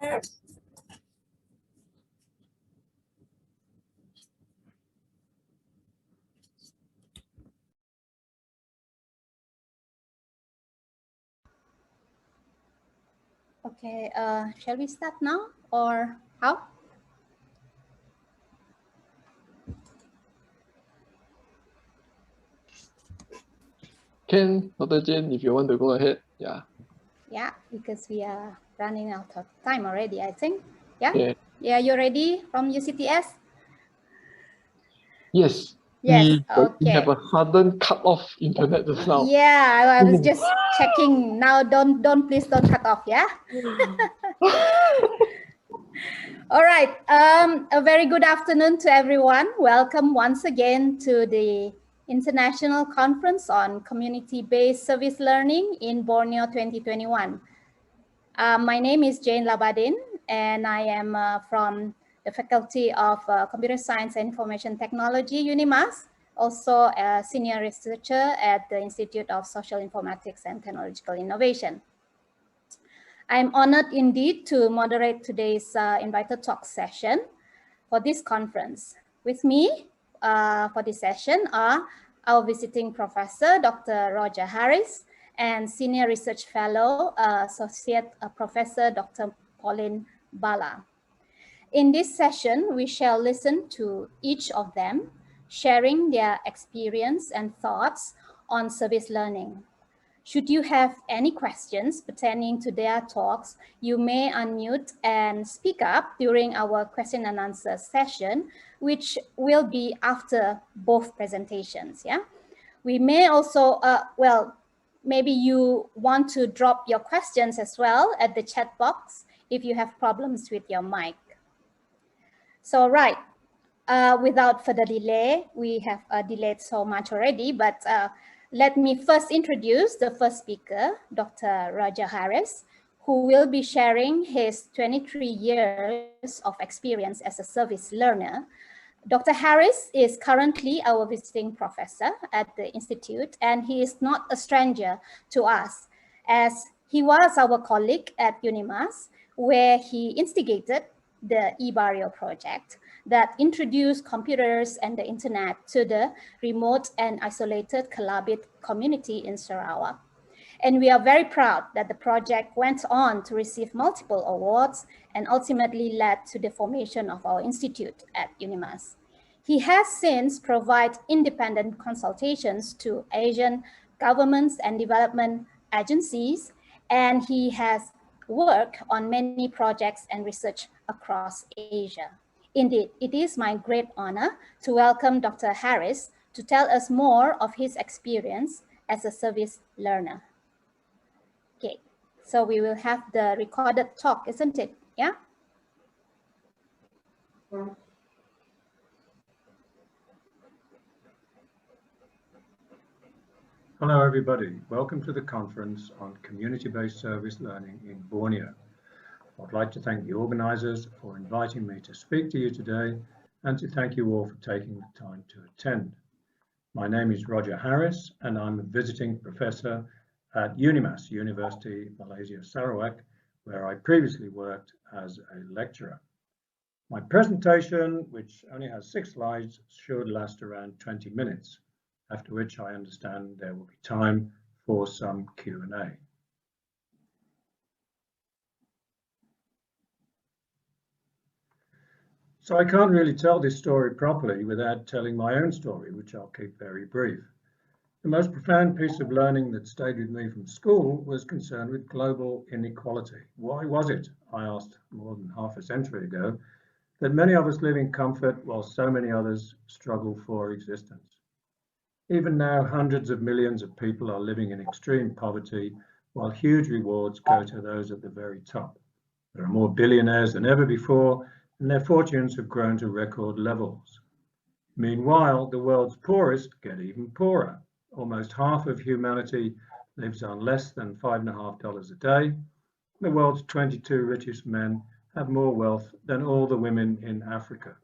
Okay, shall we start now or how? Can, Dr. Jane, if you want to go ahead. Yeah. Yeah, because we are running out of time already, I think. Yeah? Yeah. Yeah, you ready from UCTS? Yes. Yes, We have okay. a sudden cut off internet just now. Yeah, I was just checking. Now please don't cut off, yeah? All right. A very good afternoon to everyone. Welcome once again to the International Conference on Community-Based Service Learning in Borneo 2021. My name is Jane Labadin, and I am from the Faculty of Computer Science and Information Technology, UNIMAS, also a senior researcher at the Institute of Social Informatics and Technological Innovation. I'm honored indeed to moderate today's invited talk session for this conference. With me for this session are our visiting professor, Dr. Roger Harris, and Senior Research Fellow, Associate Professor, Dr. Pauline Bala. In this session, we shall listen to each of them, sharing their experience and thoughts on service learning. Should you have any questions pertaining to their talks, you may unmute and speak up during our question and answer session, which will be after both presentations. Yeah, we may also, maybe you want to drop your questions as well at the chat box if you have problems with your mic. So, right, without further delay, we have delayed so much already, but let me first introduce the first speaker, Dr. Roger Harris, who will be sharing his 23 years of experience as a service learner. Dr. Harris is currently our visiting professor at the Institute, and he is not a stranger to us, as he was our colleague at UNIMAS, where he instigated the eBarrio project that introduced computers and the internet to the remote and isolated Kelabit community in Sarawak. And we are very proud that the project went on to receive multiple awards and ultimately led to the formation of our institute at UNIMAS. He has since provided independent consultations to Asian governments and development agencies, and he has worked on many projects and research across Asia. Indeed, it is my great honor to welcome Dr. Harris to tell us more of his experience as a service learner. Okay, so we will have the recorded talk, isn't it? Yeah? Hello everybody, welcome to the conference on community-based service learning in Borneo. I'd like to thank the organisers for inviting me to speak to you today and to thank you all for taking the time to attend. My name is Roger Harris and I'm a visiting professor at UNIMAS, University Malaysia Sarawak, where I previously worked as a lecturer. My presentation, which only has 6 slides, should last around 20 minutes, after which I understand there will be time for some Q&A. So I can't really tell this story properly without telling my own story, which I'll keep very brief. The most profound piece of learning that stayed with me from school was concerned with global inequality. Why was it, I asked more than half a century ago, that many of us live in comfort while so many others struggle for existence? Even now, hundreds of millions of people are living in extreme poverty, while huge rewards go to those at the very top. There are more billionaires than ever before, and their fortunes have grown to record levels. Meanwhile, the world's poorest get even poorer. Almost half of humanity lives on less than $5.50 a day. The world's 22 richest men have more wealth than all the women in Africa.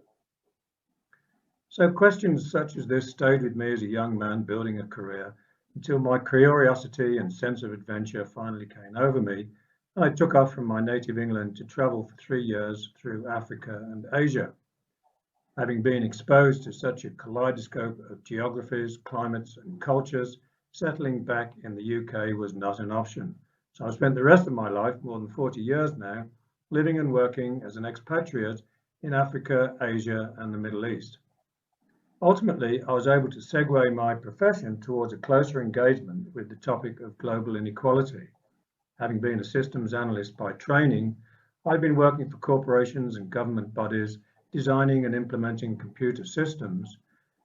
So questions such as this stayed with me as a young man building a career until my curiosity and sense of adventure finally came over me, I took off from my native England to travel for 3 years through Africa and Asia. Having been exposed to such a kaleidoscope of geographies, climates and cultures, settling back in the UK was not an option. So I've spent the rest of my life, more than 40 years now, living and working as an expatriate in Africa, Asia and the Middle East. Ultimately, I was able to segue my profession towards a closer engagement with the topic of global inequality. Having been a systems analyst by training, I've been working for corporations and government bodies, designing and implementing computer systems.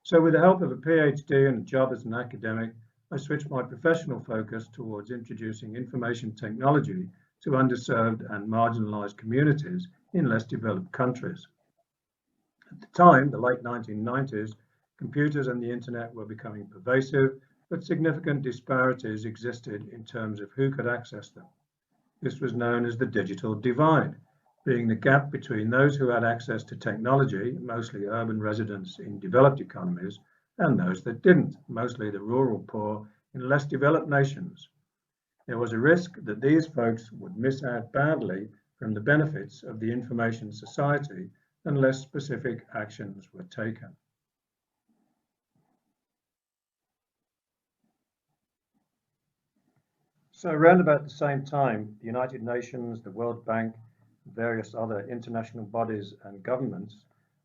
So with the help of a PhD and a job as an academic, I switched my professional focus towards introducing information technology to underserved and marginalized communities in less developed countries. At the time, the late 1990s, computers and the internet were becoming pervasive, but significant disparities existed in terms of who could access them. This was known as the digital divide, being the gap between those who had access to technology, mostly urban residents in developed economies, and those that didn't, mostly the rural poor in less developed nations. There was a risk that these folks would miss out badly from the benefits of the information society unless specific actions were taken. So around about the same time, the United Nations, the World Bank, various other international bodies and governments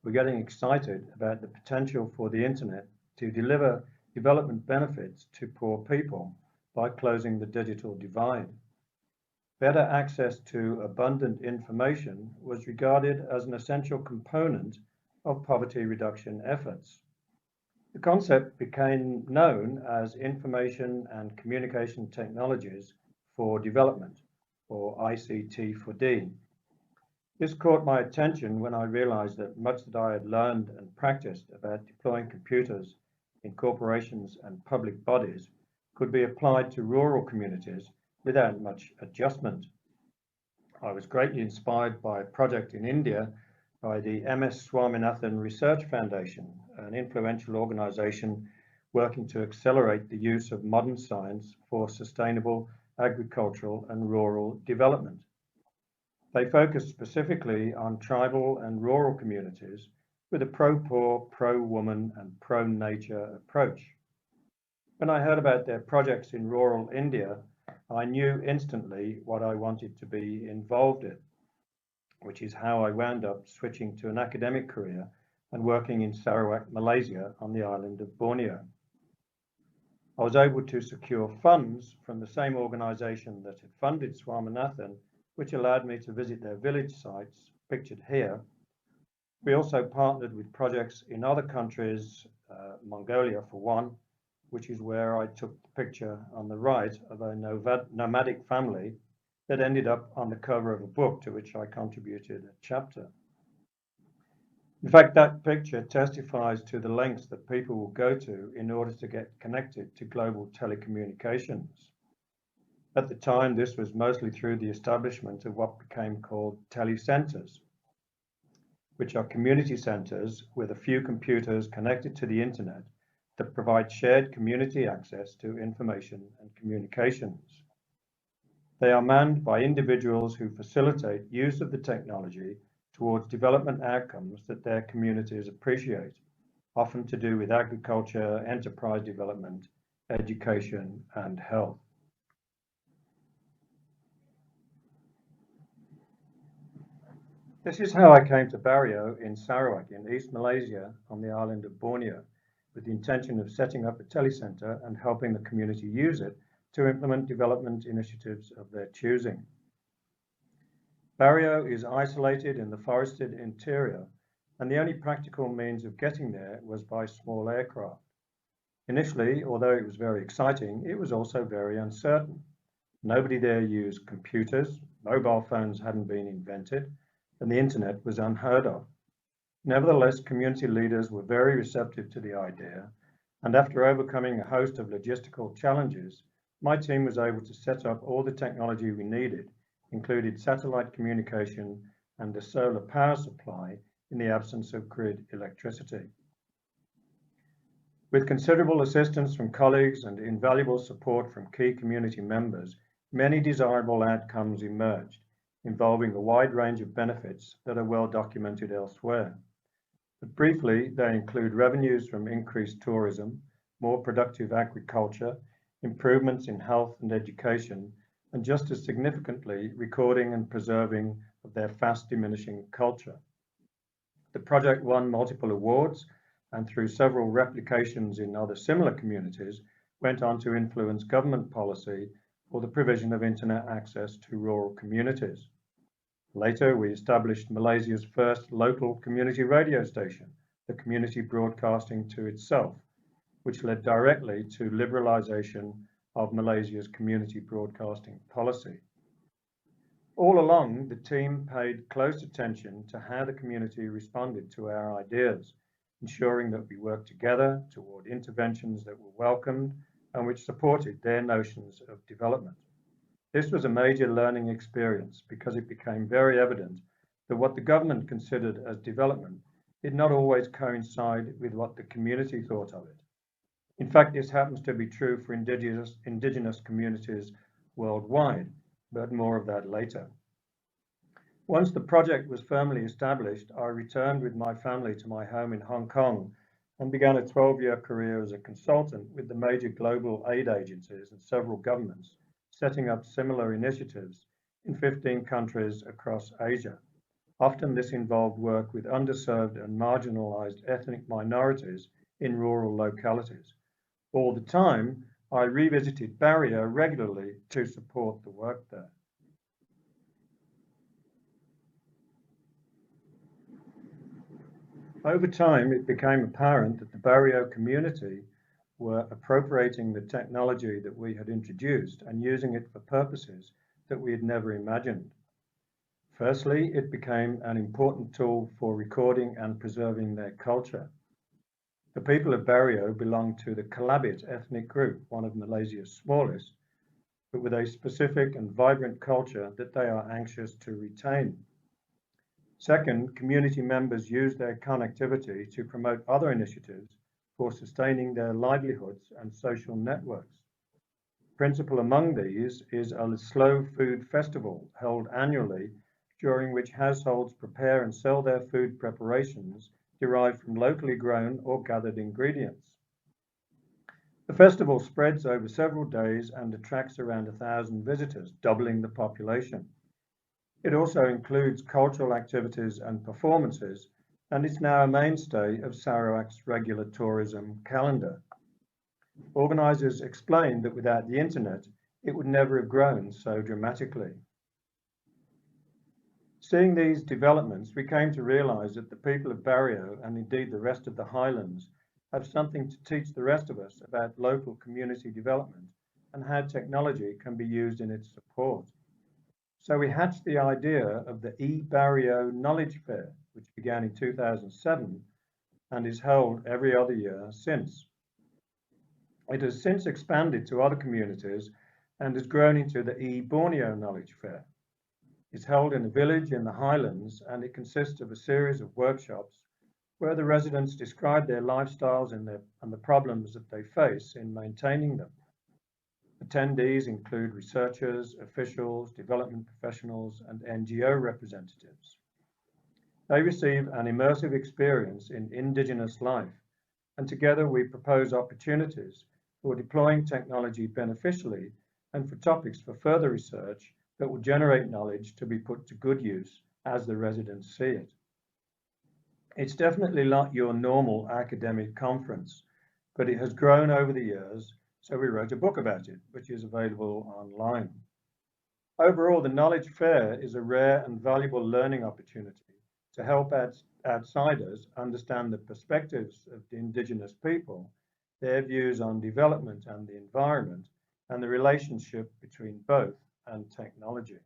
were getting excited about the potential for the internet to deliver development benefits to poor people by closing the digital divide. Better access to abundant information was regarded as an essential component of poverty reduction efforts. The concept became known as Information and Communication Technologies for Development, or ICT4D. This caught my attention when I realized that much that I had learned and practiced about deploying computers in corporations and public bodies could be applied to rural communities without much adjustment. I was greatly inspired by a project in India by the MS Swaminathan Research Foundation, an influential organization working to accelerate the use of modern science for sustainable agricultural and rural development. They focused specifically on tribal and rural communities with a pro-poor, pro-woman and pro-nature approach. When I heard about their projects in rural India, I knew instantly what I wanted to be involved in, which is how I wound up switching to an academic career and working in Sarawak, Malaysia on the island of Borneo. I was able to secure funds from the same organization that had funded Swaminathan, which allowed me to visit their village sites, pictured here. We also partnered with projects in other countries, Mongolia for one, which is where I took the picture on the right of a nomadic family that ended up on the cover of a book to which I contributed a chapter. In fact, that picture testifies to the lengths that people will go to in order to get connected to global telecommunications. At the time, this was mostly through the establishment of what became called telecentres, which are community centres with a few computers connected to the internet that provide shared community access to information and communications. They are manned by individuals who facilitate use of the technology towards development outcomes that their communities appreciate, often to do with agriculture, enterprise development, education, and health. This is how I came to Barrio in Sarawak in East Malaysia on the island of Borneo, with the intention of setting up a telecentre and helping the community use it to implement development initiatives of their choosing. Barrio is isolated in the forested interior, and the only practical means of getting there was by small aircraft. Initially, although it was very exciting, it was also very uncertain. Nobody there used computers, mobile phones hadn't been invented, and the internet was unheard of. Nevertheless, community leaders were very receptive to the idea, and after overcoming a host of logistical challenges, my team was able to set up all the technology we needed, including satellite communication and a solar power supply in the absence of grid electricity. With considerable assistance from colleagues and invaluable support from key community members, many desirable outcomes emerged, involving a wide range of benefits that are well documented elsewhere. But briefly, they include revenues from increased tourism, more productive agriculture, improvements in health and education, and just as significantly, recording and preserving of their fast diminishing culture. The project won multiple awards and through several replications in other similar communities, went on to influence government policy for the provision of internet access to rural communities. Later, we established Malaysia's first local community radio station, the Community Broadcasting to Itself, which led directly to liberalisation of Malaysia's community broadcasting policy. All along, the team paid close attention to how the community responded to our ideas, ensuring that we worked together toward interventions that were welcomed and which supported their notions of development. This was a major learning experience because it became very evident that what the government considered as development did not always coincide with what the community thought of it. In fact, this happens to be true for indigenous communities worldwide, but more of that later. Once the project was firmly established, I returned with my family to my home in Hong Kong and began a 12-year career as a consultant with the major global aid agencies and several governments, setting up similar initiatives in 15 countries across Asia. Often this involved work with underserved and marginalized ethnic minorities in rural localities. All the time, I revisited Barrio regularly to support the work there. Over time, it became apparent that the Barrio community were appropriating the technology that we had introduced and using it for purposes that we had never imagined. Firstly, it became an important tool for recording and preserving their culture. The people of Barrio belong to the Kelabit ethnic group, one of Malaysia's smallest, but with a specific and vibrant culture that they are anxious to retain. Second, community members use their connectivity to promote other initiatives for sustaining their livelihoods and social networks. Principal among these is a slow food festival held annually, during which households prepare and sell their food preparations derived from locally grown or gathered ingredients. The festival spreads over several days and attracts around 1,000 visitors, doubling the population. It also includes cultural activities and performances, and is now a mainstay of Sarawak's regular tourism calendar. Organisers explained that without the internet, it would never have grown so dramatically. Seeing these developments, we came to realise that the people of Barrio, and indeed the rest of the Highlands, have something to teach the rest of us about local community development and how technology can be used in its support. So we hatched the idea of the eBarrio Knowledge Fair, which began in 2007 and is held every other year since. It has since expanded to other communities and has grown into the eBorneo Knowledge Fair. It's held in a village in the Highlands, and it consists of a series of workshops where the residents describe their lifestyles and the problems that they face in maintaining them. Attendees include researchers, officials, development professionals, and NGO representatives. They receive an immersive experience in Indigenous life, and together we propose opportunities for deploying technology beneficially and for topics for further research that will generate knowledge to be put to good use as the residents see it. It's definitely not your normal academic conference, but it has grown over the years, so we wrote a book about it, which is available online. Overall, the Knowledge Fair is a rare and valuable learning opportunity to help outsiders understand the perspectives of the Indigenous people, their views on development and the environment, and the relationship between both and technology.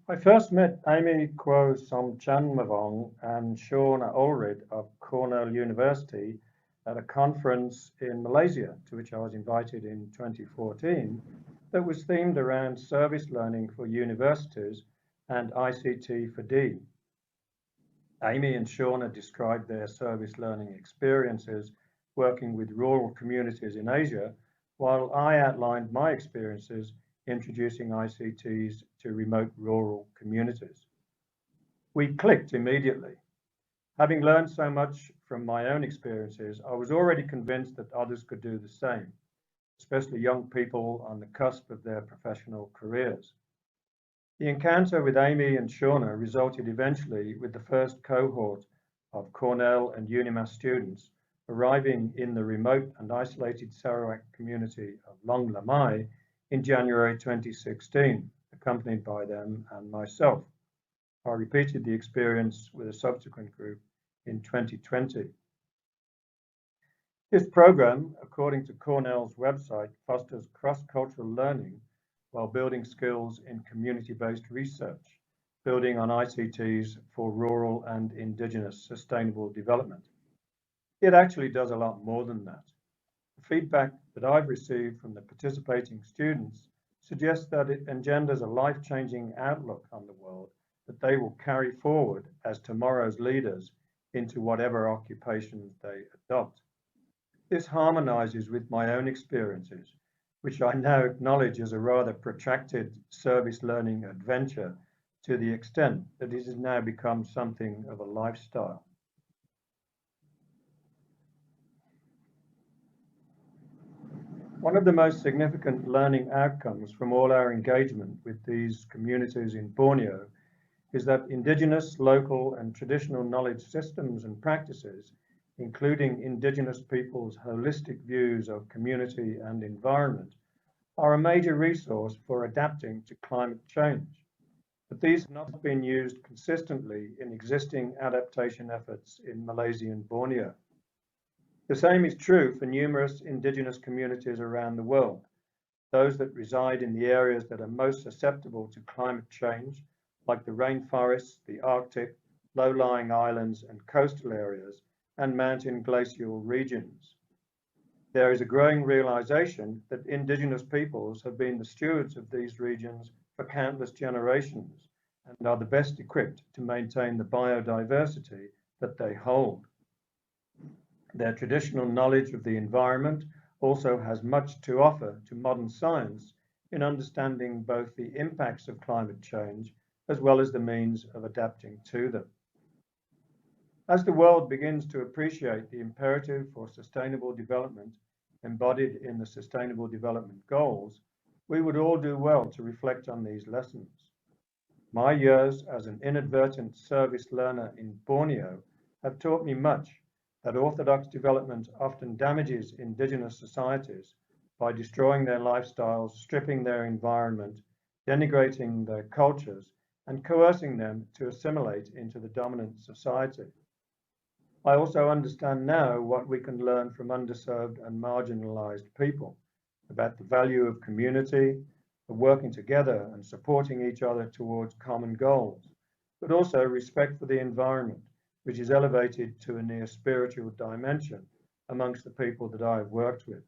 I first met Amy Kwo Somchanmavong and Shauna Ulrid of Cornell University at a conference in Malaysia, to which I was invited in 2014, that was themed around service learning for universities and ICT for D. Amy and Shauna described their service learning experiences working with rural communities in Asia, while I outlined my experiences introducing ICTs to remote rural communities. We clicked immediately. Having learned so much from my own experiences, I was already convinced that others could do the same, especially young people on the cusp of their professional careers. The encounter with Amy and Shauna resulted eventually with the first cohort of Cornell and UNIMAS students arriving in the remote and isolated Sarawak community of Long Lamai in January 2016, accompanied by them and myself. I repeated the experience with a subsequent group in 2020. This program, according to Cornell's website, fosters cross-cultural learning while building skills in community-based research, building on ICTs for rural and Indigenous sustainable development. It actually does a lot more than that. The feedback that I've received from the participating students suggests that it engenders a life-changing outlook on the world that they will carry forward as tomorrow's leaders into whatever occupations they adopt. This harmonizes with my own experiences, which I now acknowledge as a rather protracted service learning adventure to the extent that it has now become something of a lifestyle. One of the most significant learning outcomes from all our engagement with these communities in Borneo is that Indigenous, local and traditional knowledge systems and practices, including Indigenous peoples' holistic views of community and environment, are a major resource for adapting to climate change. But these have not been used consistently in existing adaptation efforts in Malaysian Borneo. The same is true for numerous Indigenous communities around the world, those that reside in the areas that are most susceptible to climate change, like the rainforests, the Arctic, low-lying islands and coastal areas, and mountain glacial regions. There is a growing realization that Indigenous peoples have been the stewards of these regions for countless generations and are the best equipped to maintain the biodiversity that they hold. Their traditional knowledge of the environment also has much to offer to modern science in understanding both the impacts of climate change as well as the means of adapting to them. As the world begins to appreciate the imperative for sustainable development embodied in the Sustainable Development Goals, we would all do well to reflect on these lessons. My years as an inadvertent service learner in Borneo have taught me much that orthodox development often damages Indigenous societies by destroying their lifestyles, stripping their environment, denigrating their cultures, and coercing them to assimilate into the dominant society. I also understand now what we can learn from underserved and marginalized people about the value of community, of working together and supporting each other towards common goals, but also respect for the environment, which is elevated to a near spiritual dimension amongst the people that I have worked with.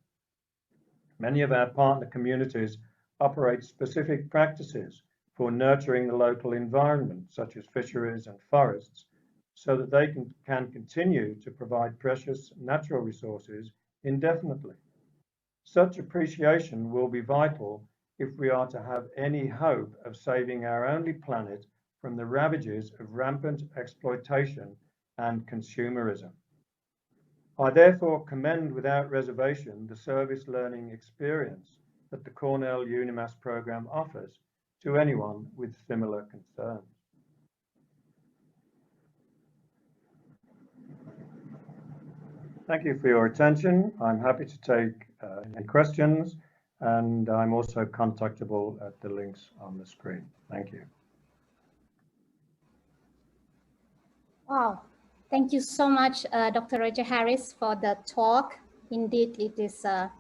Many of our partner communities operate specific practices for nurturing the local environment, such as fisheries and forests, so that they can continue to provide precious natural resources indefinitely. Such appreciation will be vital if we are to have any hope of saving our only planet from the ravages of rampant exploitation and consumerism. I therefore commend without reservation the service learning experience that the Cornell UNIMAS program offers to anyone with similar concerns. Thank you for your attention. I'm happy to take any questions, and I'm also contactable at the links on the screen. Thank you. Wow, thank you so much, Dr. Raja Harris, for the talk. Indeed, it is a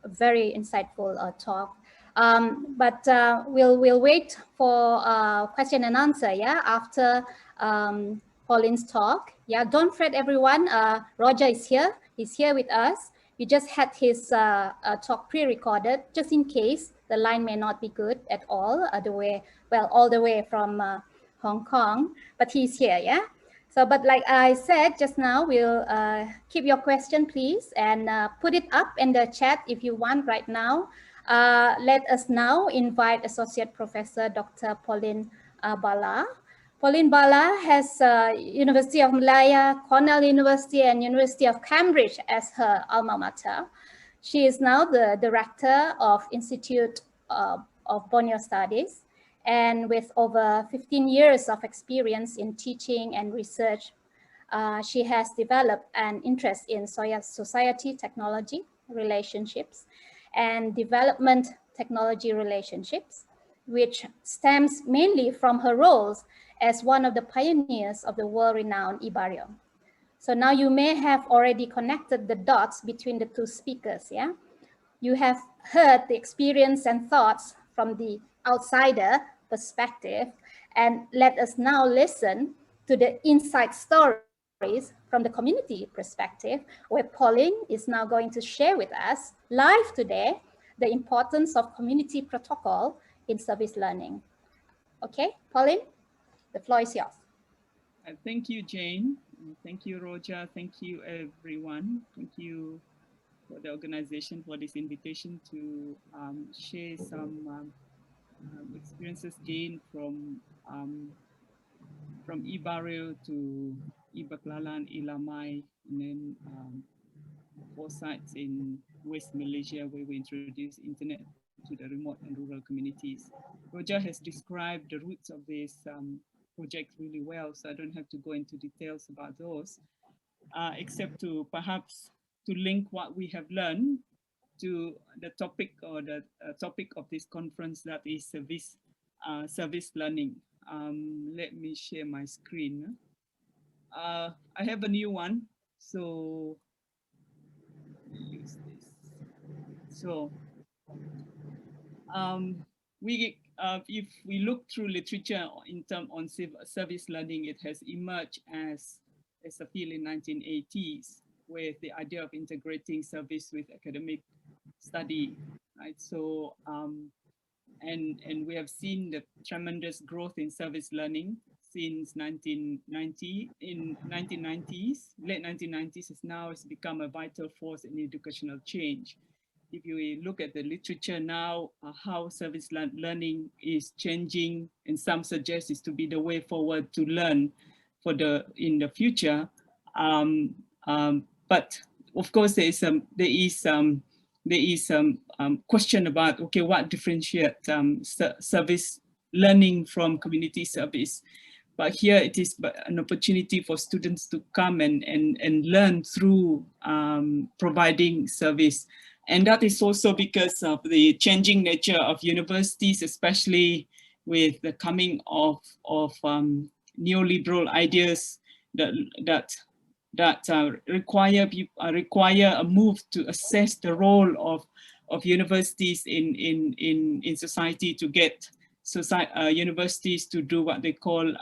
very insightful talk. But we'll wait for question and answer, yeah, after Pauline's talk. Yeah, don't fret, everyone. Roger is here. He's here with us. We just had his talk pre-recorded, just in case the line may not be good at all, all the way from Hong Kong, but he's here, yeah? So, but like I said just now, we'll keep your question, please, and put it up in the chat if you want right now. Let us now invite Associate Professor Dr. Pauline Bala. Pauline Bala has University of Malaya, Cornell University, and University of Cambridge as her alma mater. She is now the Director of Institute of Borneo Studies, and with over 15 years of experience in teaching and research, she has developed an interest in society technology relationships and development technology relationships, which stems mainly from her roles as one of the pioneers of the world-renowned eBarrio. So now you may have already connected the dots between the two speakers, yeah? You have heard the experience and thoughts from the outsider perspective, and let us now listen to the inside stories from the community perspective, where Pauline is now going to share with us live today the importance of community protocol in service learning. Okay, Pauline, the floor is yours. Thank you, Jane. Thank you, Roja. Thank you, everyone. Thank you for the organization for this invitation to share some experiences gained from eBarrio to eBaklalan, Ilamai, and then 4 sites in West Malaysia where we introduce internet to the remote and rural communities. Roja has described the roots of this project really well, so I don't have to go into details about those, except to perhaps to link what we have learned to the topic or the topic of this conference, that is service learning. Let me share my screen. I have a new one, so use this. So if we look through literature in terms on service learning, it has emerged as a field in 1980s with the idea of integrating service with academic study, right? So and we have seen the tremendous growth in service learning since 1990. In 1990s, late 1990s, it's become a vital force in educational change. If you look at the literature now, how service learning is changing, and some suggest is to be the way forward to learn for in the future. But of course, there is some question about, okay, what differentiates service learning from community service? But here it is an opportunity for students to come and learn through providing service. And that is also because of the changing nature of universities, especially with the coming of neoliberal ideas that require a move to assess the role of universities in society, to get universities to do what they call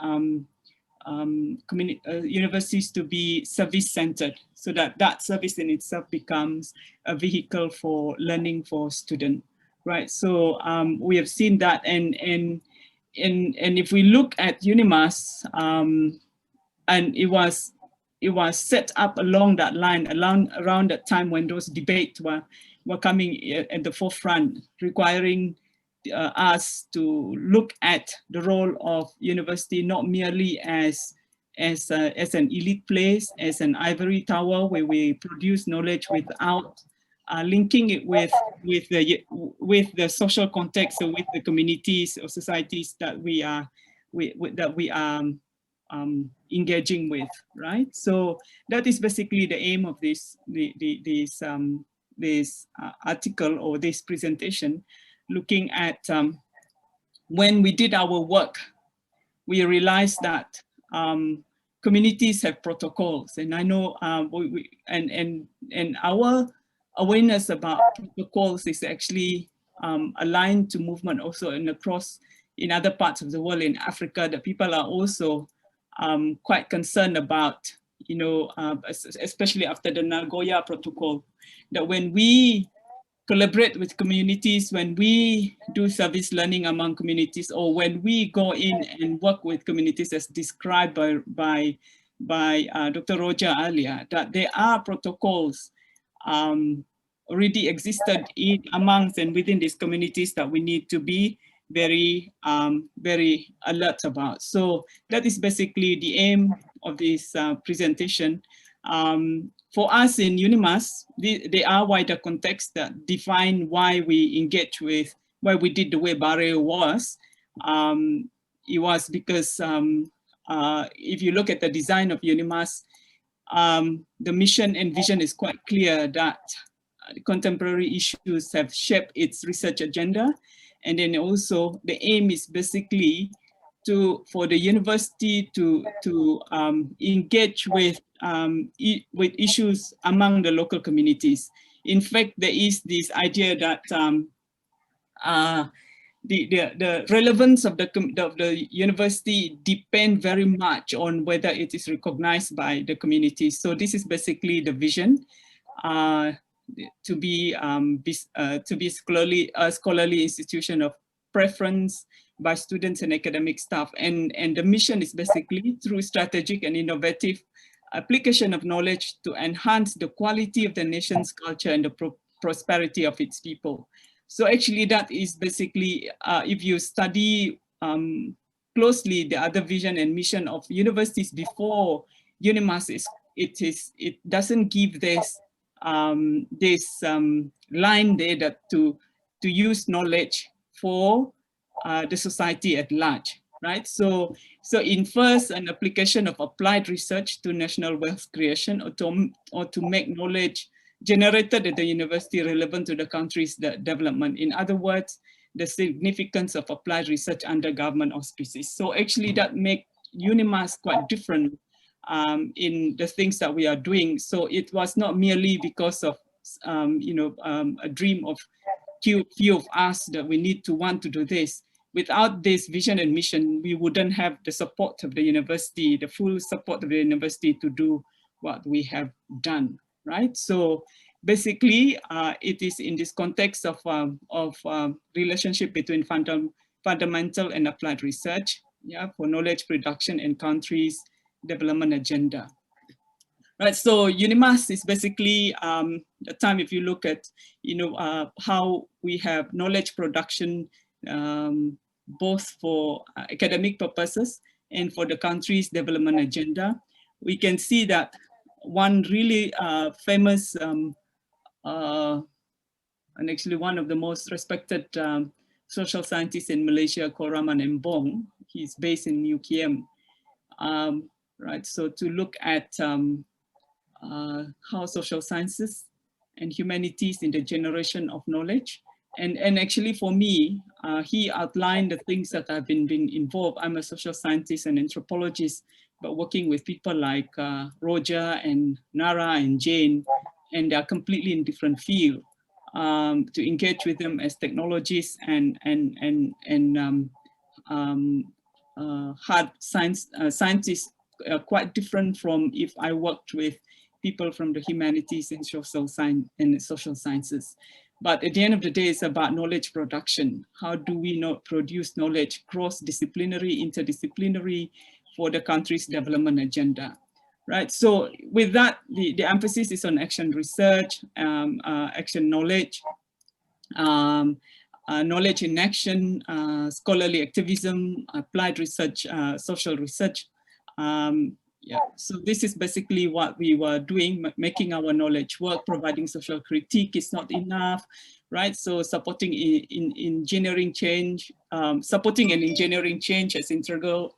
universities to be service-centered, so that service in itself becomes a vehicle for learning for students, right? So we have seen that, and if we look at UNIMAS, and it was set up along that line, around that time when those debates were coming at the forefront, requiring us to look at the role of university not merely as an elite place, as an ivory tower where we produce knowledge without linking it with the social context, or with the communities or societies that we are engaging with, right? So that is basically the aim of this article or this presentation, looking at when we did our work, we realized that communities have protocols, and I know and our awareness about protocols is actually aligned to movement also across in other parts of the world. In Africa, that people are also quite concerned about, especially after the Nagoya Protocol, that when we collaborate with communities, when we do service learning among communities, or when we go in and work with communities as described by by Dr. Roja earlier, that there are protocols already existed amongst and within these communities that we need to be very alert about. So that is basically the aim of this presentation. For us in UNIMAS, there are wider contexts that define why we engage with, why we did the way Barrio was. It was because if you look at the design of UNIMAS, the mission and vision is quite clear that contemporary issues have shaped its research agenda. And then also the aim is basically for the university to engage with issues among the local communities. In fact, there is this idea that the relevance of the university depend very much on whether it is recognized by the community. So this is basically the vision to be a scholarly institution of preference by students and academic staff. And the mission is basically through strategic and innovative application of knowledge to enhance the quality of the nation's culture and the prosperity of its people. So actually that is basically, if you study closely the other vision and mission of universities before UNIMAS, it doesn't give this line there that to use knowledge for the society at large, right? So in first, an application of applied research to national wealth creation or to make knowledge generated at the university relevant to the country's development. In other words, the significance of applied research under government auspices. So actually that makes UNIMAS quite different in the things that we are doing. So it was not merely because of a dream of few of us that we need to want to do this. Without this vision and mission, we wouldn't have the support of the university, the full support of the university to do what we have done, right? So basically, it is in this context of relationship between fundamental and applied research, yeah, for knowledge production and countries' development agenda. Right, so UNIMAS is basically the time if you look at, how we have knowledge production both for academic purposes and for the country's development agenda. We can see that one really famous and actually one of the most respected social scientists in Malaysia, Koraman Embong, he's based in UKM. Right, so to look at how social sciences and humanities in the generation of knowledge. And actually for me, he outlined the things that I've been involved. I'm a social scientist and anthropologist, but working with people like Roja and Nara and Jane, and they're completely in different field. To engage with them as technologists and hard scientists, quite different from if I worked with people from the humanities and social sciences. But at the end of the day, it's about knowledge production. How do we produce knowledge cross-disciplinary, interdisciplinary for the country's development agenda, right? So with that, the emphasis is on action research, action knowledge, knowledge in action, scholarly activism, applied research, social research. Yeah, so this is basically what we were doing, making our knowledge work. Providing social critique is not enough, right? So supporting in engineering change, supporting an engineering change as integral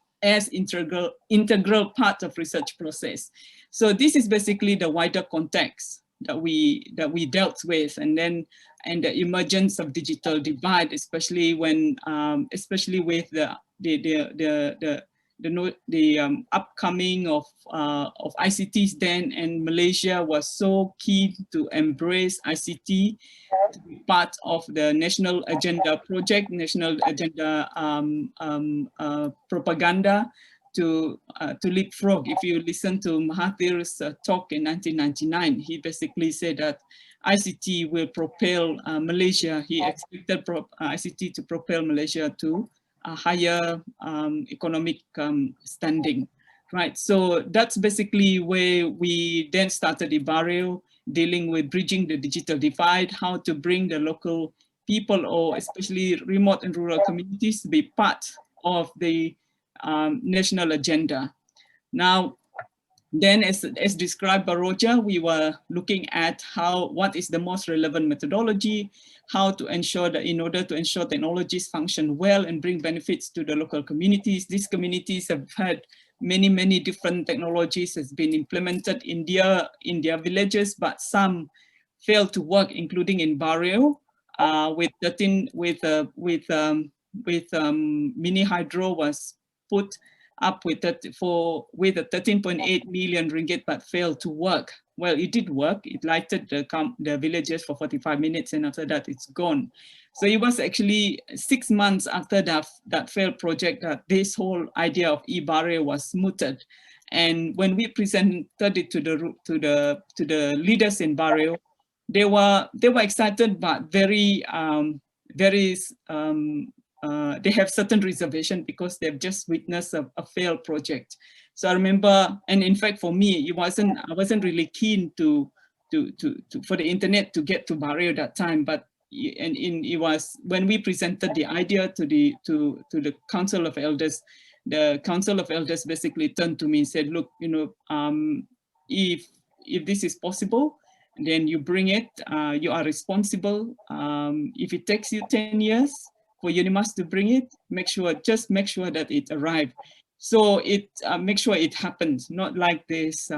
part of research process. So this is basically the wider context that we dealt with, and the emergence of digital divide, especially when especially with the upcoming of ICTs then, and Malaysia was so keen to embrace ICT to be part of the national agenda project, national agenda propaganda to leapfrog. If you listen to Mahathir's talk in 1999, he basically said that ICT will propel Malaysia. He expected ICT to propel Malaysia to a higher economic standing, right? So that's basically where we then started Ibarrio, dealing with bridging the digital divide, how to bring the local people, or especially remote and rural communities, to be part of the national agenda. Now, then as described by Roger, we were looking at what is the most relevant methodology, how to ensure that in order to ensure technologies function well and bring benefits to the local communities. These communities have had many different technologies has been implemented in their villages, but some failed to work, including in Barrio, with mini hydro was put up with a 13.8 million ringgit, but failed to work. Well, it did work. It lighted the villages for 45 minutes, and after that, it's gone. So it was actually 6 months after that failed project that this whole idea of Ibarrio was mooted. And when we presented it to the leaders in Barrio, they were excited, but they have certain reservation because they've just witnessed a failed project. So I remember, and in fact for me, I wasn't really keen for the internet to get to Barrio that time, but it was when we presented the idea to the Council of Elders. The Council of Elders basically turned to me and said, look, if this is possible, then you bring it, you are responsible. If it takes you 10 years for UNIMAS to bring it, just make sure that it arrives. So make sure it happens, not like this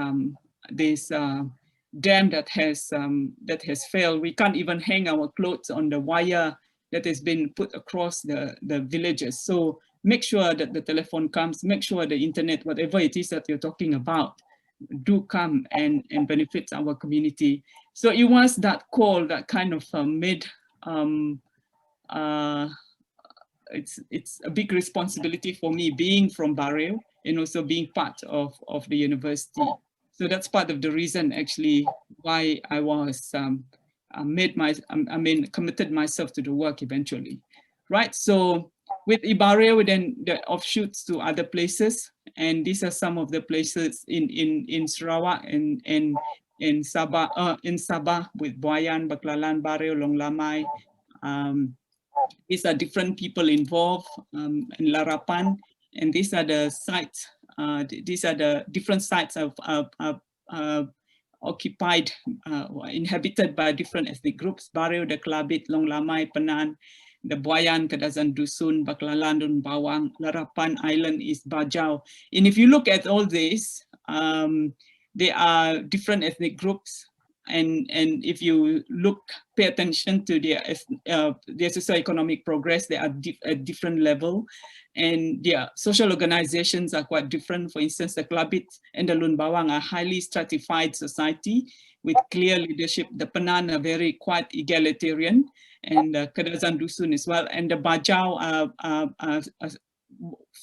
dam that has failed. We can't even hang our clothes on the wire that has been put across the villages. So make sure that the telephone comes, make sure the internet, whatever it is that you're talking about, do come and benefit our community. So it was that call that kind of made it's a big responsibility for me being from Barrio and also being part of the university. So that's part of the reason actually why I was committed myself to the work eventually, right? So with Ibarrio, then the offshoots to other places, and these are some of the places in Sarawak and in Sabah with Buayan, Baclalan, Barrio, Long Lamai. These are different people involved in Larapan, and these are the sites. These are the different sites of occupied, inhabited by different ethnic groups: Barrio, the Kelabit, Long Lamai, Penan, the Buayan, Kadazan Dusun, Baclalan, Dun Bawang, Larapan Island is Bajau. And if you look at all this, they are different ethnic groups. And if you pay attention to their socioeconomic progress, they are at different level, and their social organizations are quite different. For instance, the Kelabit and the Lun Bawang are highly stratified society with clear leadership. The Penan are very quite egalitarian, and Kadazan Dusun as well. And the Bajau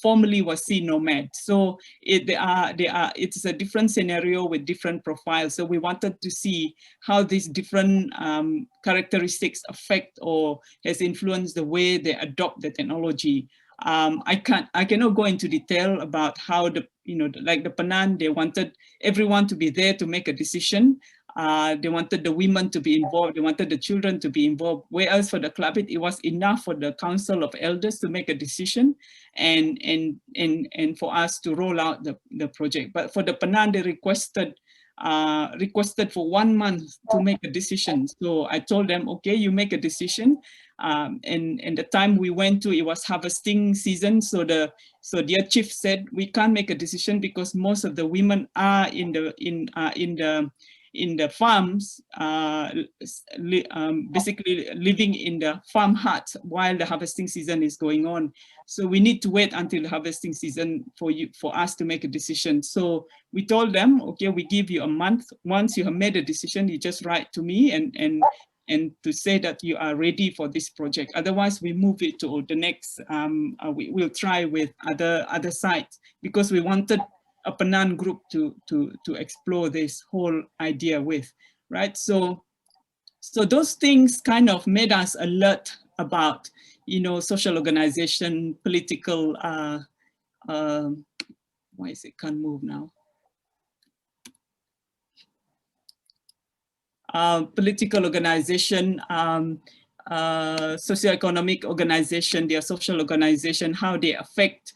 formerly was sea nomad. So it's a different scenario with different profiles. So we wanted to see how these different characteristics affect or has influenced the way they adopt the technology. I cannot go into detail about how like the Penan, they wanted everyone to be there to make a decision. They wanted the women to be involved. They wanted the children to be involved. Whereas for the Kelabit, it was enough for the Council of Elders to make a decision and for us to roll out the project. But for the Penan, they requested for 1 month to make a decision. So I told them, okay, you make a decision. And the time we went to, it was harvesting season. So their chief said, we can't make a decision because most of the women are in the farms, basically living in the farm hut while the harvesting season is going on. So we need to wait until the harvesting season for us to make a decision. So we told them, okay, we give you a month. Once you have made a decision, you just write to me and to say that you are ready for this project. Otherwise, we move it to the next. We'll try with other sites because we wanted a Penan group to explore this whole idea with, right? So those things kind of made us alert about, social organization, political why is it can't move now? Political organization, socioeconomic organization, their social organization, how they affect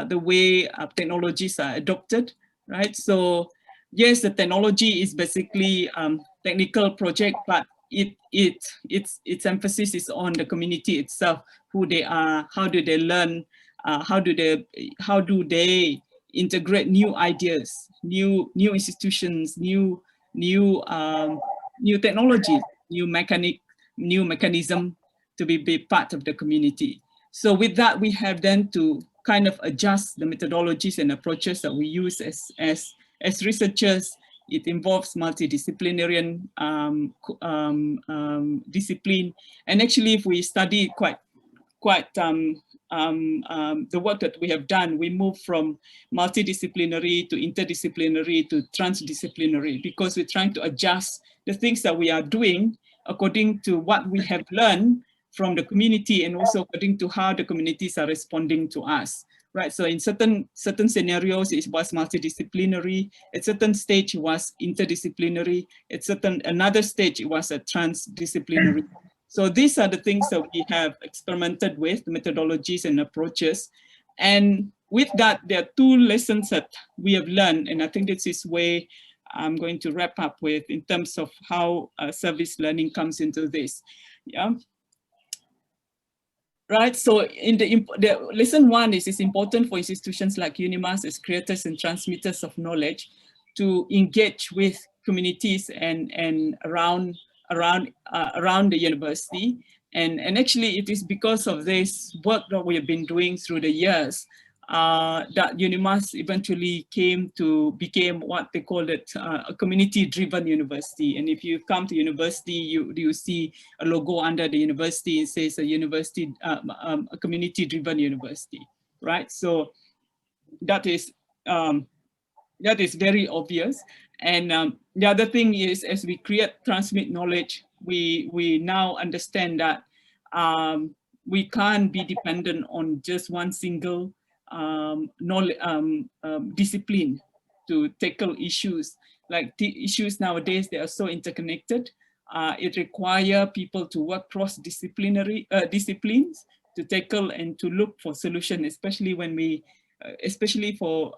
the way technologies are adopted, right? So yes, the technology is basically technical project, but its emphasis is on the community itself, who they are, how do they learn, how do they integrate new ideas, new institutions, new technology, new mechanism to be part of the community. So with that, we have then to kind of adjust the methodologies and approaches that we use as researchers. It involves multidisciplinary discipline. And actually, if we study the work that we have done, we move from multidisciplinary to interdisciplinary to transdisciplinary, because we're trying to adjust the things that we are doing according to what we have learned from the community, and also according to how the communities are responding to us, right? So in certain scenarios, it was multidisciplinary. At certain stage, it was interdisciplinary. At another stage, it was a transdisciplinary. So these are the things that we have experimented with, the methodologies and approaches. And with that, there are two lessons that we have learned. And I think this is where I'm going to wrap up with in terms of how service learning comes into this. Yeah. Right, so in the lesson one is it's important for institutions like UNIMAS as creators and transmitters of knowledge to engage with communities and around the university. And actually it is because of this work that we have been doing through the years that UNIMAS eventually became what they called it a community-driven university. And if you come to university, you see a logo under the university. It says a university, a community-driven university, right? So that is very obvious. And the other thing is, as we transmit knowledge, we now understand that we can't be dependent on just one single discipline to tackle issues. Like the issues nowadays, they are so interconnected. It requires people to work cross-disciplinary disciplines to tackle and to look for solution, especially when we, especially for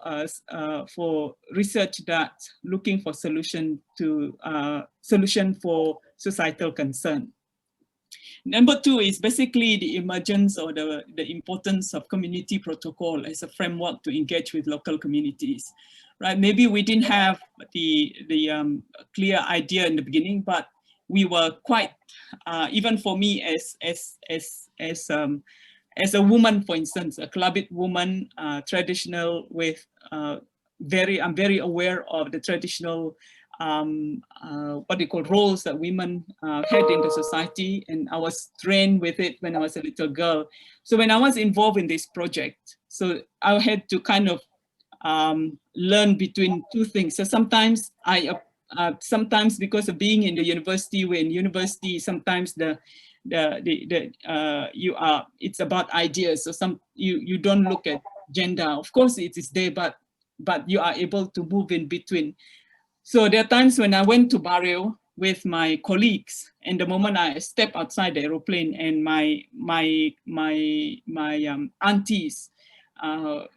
research that looking for solution for societal concern. Number two is basically the emergence or the importance of community protocol as a framework to engage with local communities, right? Maybe we didn't have the clear idea in the beginning, but we were quite, even for me as a woman, for instance, a Kelabit woman, traditional with I'm very aware of the traditional what they call roles that women had in the society, and I was trained with it when I was a little girl. So when I was involved in this project, so I had to kind of learn between two things. So sometimes sometimes because of being in the university, we're in university, sometimes it's about ideas. So you don't look at gender. Of course it is there, but you are able to move in between. So there are times when I went to Bario with my colleagues, and the moment I step outside the aeroplane, and my aunties, the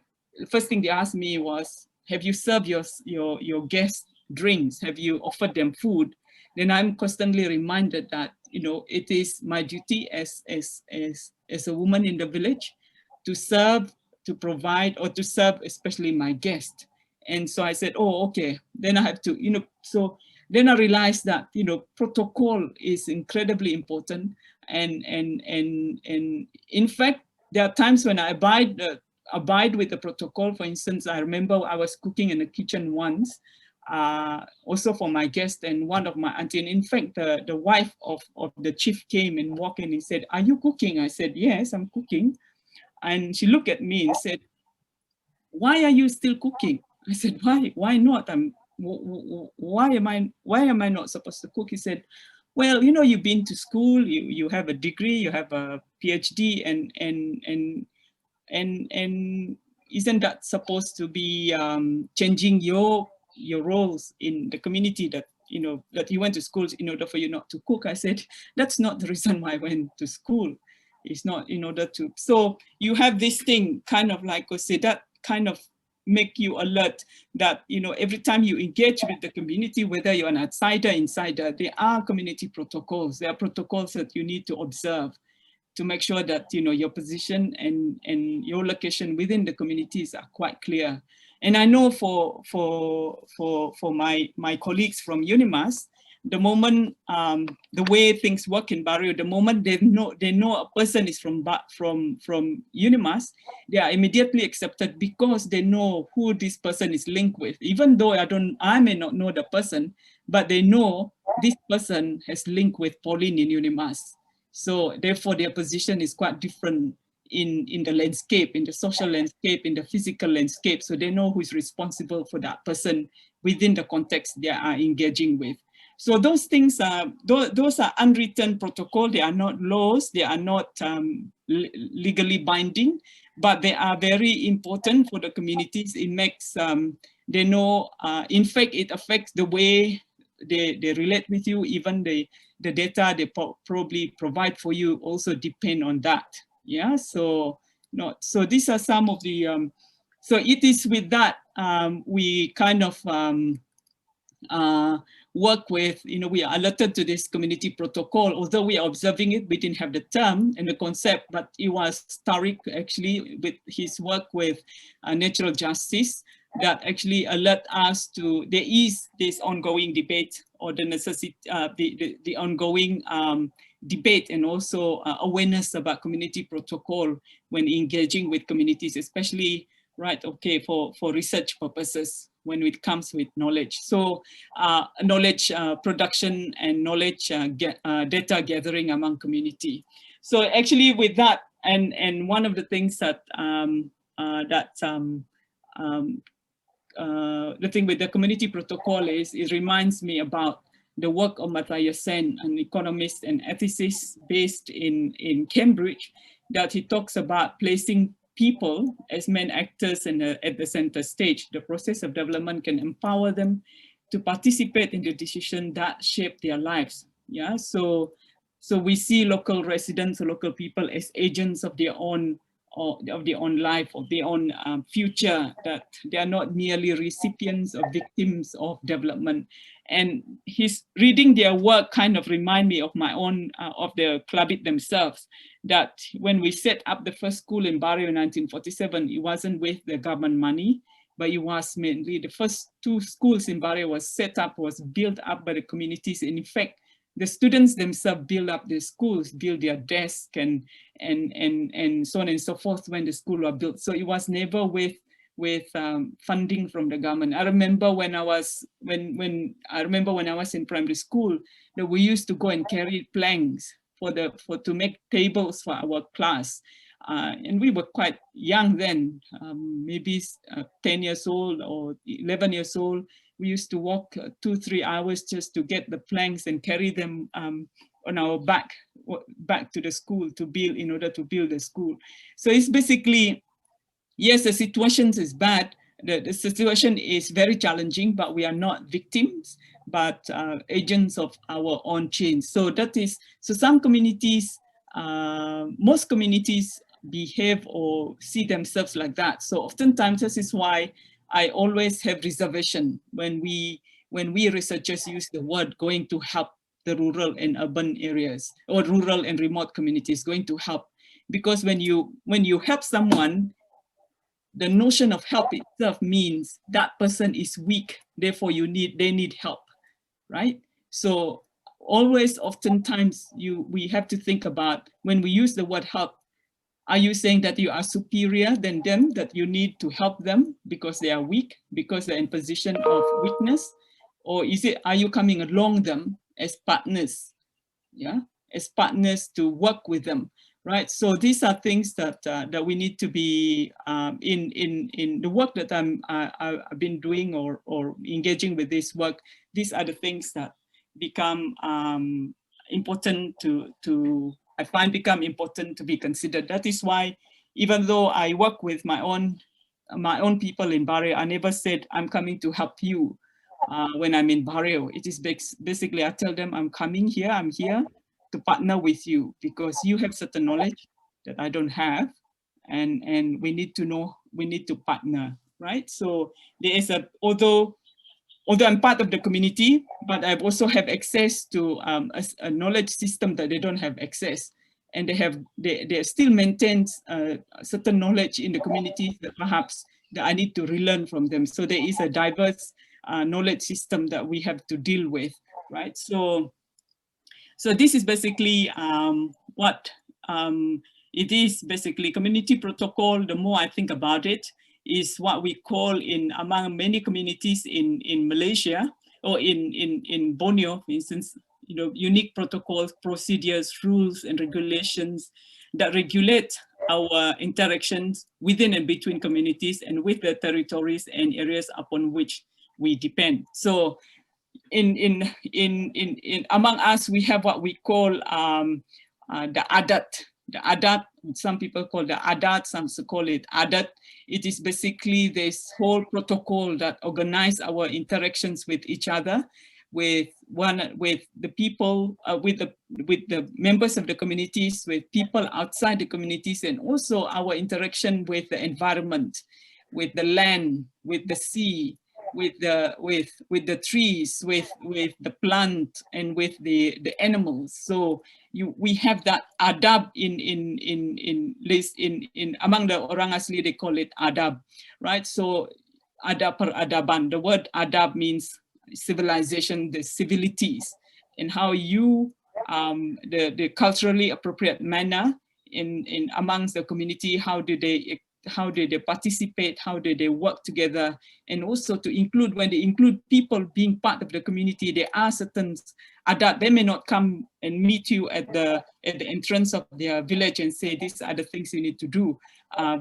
first thing they asked me was, "Have you served your guests drinks? Have you offered them food?" Then I'm constantly reminded that, you know, it is my duty as a woman in the village to serve, to provide, or to serve especially my guests. And so I said, oh, okay, then I have to, you know, so then I realized that, you know, protocol is incredibly important. And in fact, there are times when I abide with the protocol. For instance, I remember I was cooking in the kitchen once, also for my guest, and one of my auntie, and in fact, the wife of the chief came and walked in and said, "Are you cooking?" I said, "Yes, I'm cooking." And she looked at me and said, "Why are you still cooking?" I said, why not? Why am I not supposed to cook? He said, "Well, you know, you've been to school, you have a degree, you have a PhD, and isn't that supposed to be changing your roles in the community, that that you went to school in order for you not to cook? I said, that's not the reason why I went to school. It's not in order to. So you have this thing kind of like, I say, that kind of make you alert that, every time you engage with the community, whether you're an outsider, insider, there are community protocols. There are protocols that you need to observe to make sure that, your position and your location within the communities are quite clear. And I know for my colleagues from UNIMAS, the moment, the way things work in Barrio, the moment they know a person is from UNIMAS, they are immediately accepted because they know who this person is linked with. Even though I may not know the person, but they know this person has linked with Pauline in UNIMAS. So therefore their position is quite different in the landscape, in the social landscape, in the physical landscape. So they know who is responsible for that person within the context they are engaging with. So those things are, those are unwritten protocol. They are not laws. They are not legally binding, but they are very important for the communities. It makes, they know, in fact, it affects the way they relate with you. Even the data they probably provide for you also depend on that. Yeah, so these are some of the, so it is with that, we kind of, work with, we are alerted to this community protocol. Although we are observing it, we didn't have the term and the concept, but it was Tariq actually with his work with natural justice that actually alert us to, there is this ongoing debate or the necessity, the ongoing debate and also awareness about community protocol when engaging with communities, especially, right, okay, for research purposes when it comes with knowledge. So knowledge production and knowledge data gathering among community. So actually with that, and one of the things that, the thing with the community protocol is, it reminds me about the work of Matthias Sen, an economist and ethicist based in Cambridge, that he talks about placing people as main actors at the center stage. The process of development can empower them to participate in the decisions that shape their lives. Yeah, so we see local residents or local people as agents of their own life, of their own future, that they are not merely recipients or victims of development. And his reading their work kind of remind me of my own, of the Klabit themselves, that when we set up the first school in Barrio in 1947, it wasn't with the government money, but it was mainly the first 2 schools in Barrio was built up by the communities. And in fact, the students themselves build up their schools, build their desks and so on and so forth when the school was built. So it was never with funding from the government. I remember when I was in primary school, that we used to go and carry planks to make tables for our class. And we were quite young then, maybe 10 years old or 11 years old. We used to walk 2-3 hours just to get the planks and carry them on our back to the school to build, in order to build the school. So it's basically, yes, the situation is bad. The situation is very challenging, but we are not victims, but agents of our own change. So that is, so some communities, most communities behave or see themselves like that. So oftentimes this is why I always have reservation when we researchers use the word going to help the rural and urban areas, or rural and remote communities, going to help. Because when you help someone, the notion of help itself means that person is weak, therefore they need help, right? So always, oftentimes, we have to think about, when we use the word help, are you saying that you are superior than them, that you need to help them because they are weak, because they're in position of weakness? Or are you coming along them as partners, yeah, as partners to work with them, right? So these are things that that we need to be in the work that I've been doing or engaging with this work. These are the things that become important I find become important to be considered. That is why, even though I work with my own my own people in Barrio, I never said I'm coming to help you when I'm in Barrio. It is basically I tell them I'm coming here, I'm here to partner with you because you have certain knowledge that I don't have, and we need to know, we need to partner, right? So there is although I'm part of the community, but I also have access to a knowledge system that they don't have access. And they still maintain certain knowledge in the community that perhaps that I need to relearn from them. So there is a diverse knowledge system that we have to deal with, right? So this is basically what it is. Basically, community protocol, the more I think about it, is what we call among many communities in Malaysia or in Borneo, for instance, unique protocols, procedures, rules, and regulations that regulate our interactions within and between communities and with the territories and areas upon which we depend. So among us, we have what we call the adat. The adat, some people call the adat, some call it adat. It is basically this whole protocol that organize our interactions with each other, with the people, with the members of the communities, with people outside the communities, and also our interaction with the environment, with the land, with the sea, with the trees, with the plant, and with the animals. So we have that adab among the orang asli, they call it adab, right? So adab peradaban. The word adab means civilization, the civilities, and how you the culturally appropriate manner in amongst the community. How do they participate, how do they work together, and also to include, when they include people being part of the community, there are certain adat. They may not come and meet you at the entrance of their village and say these are the things you need to do,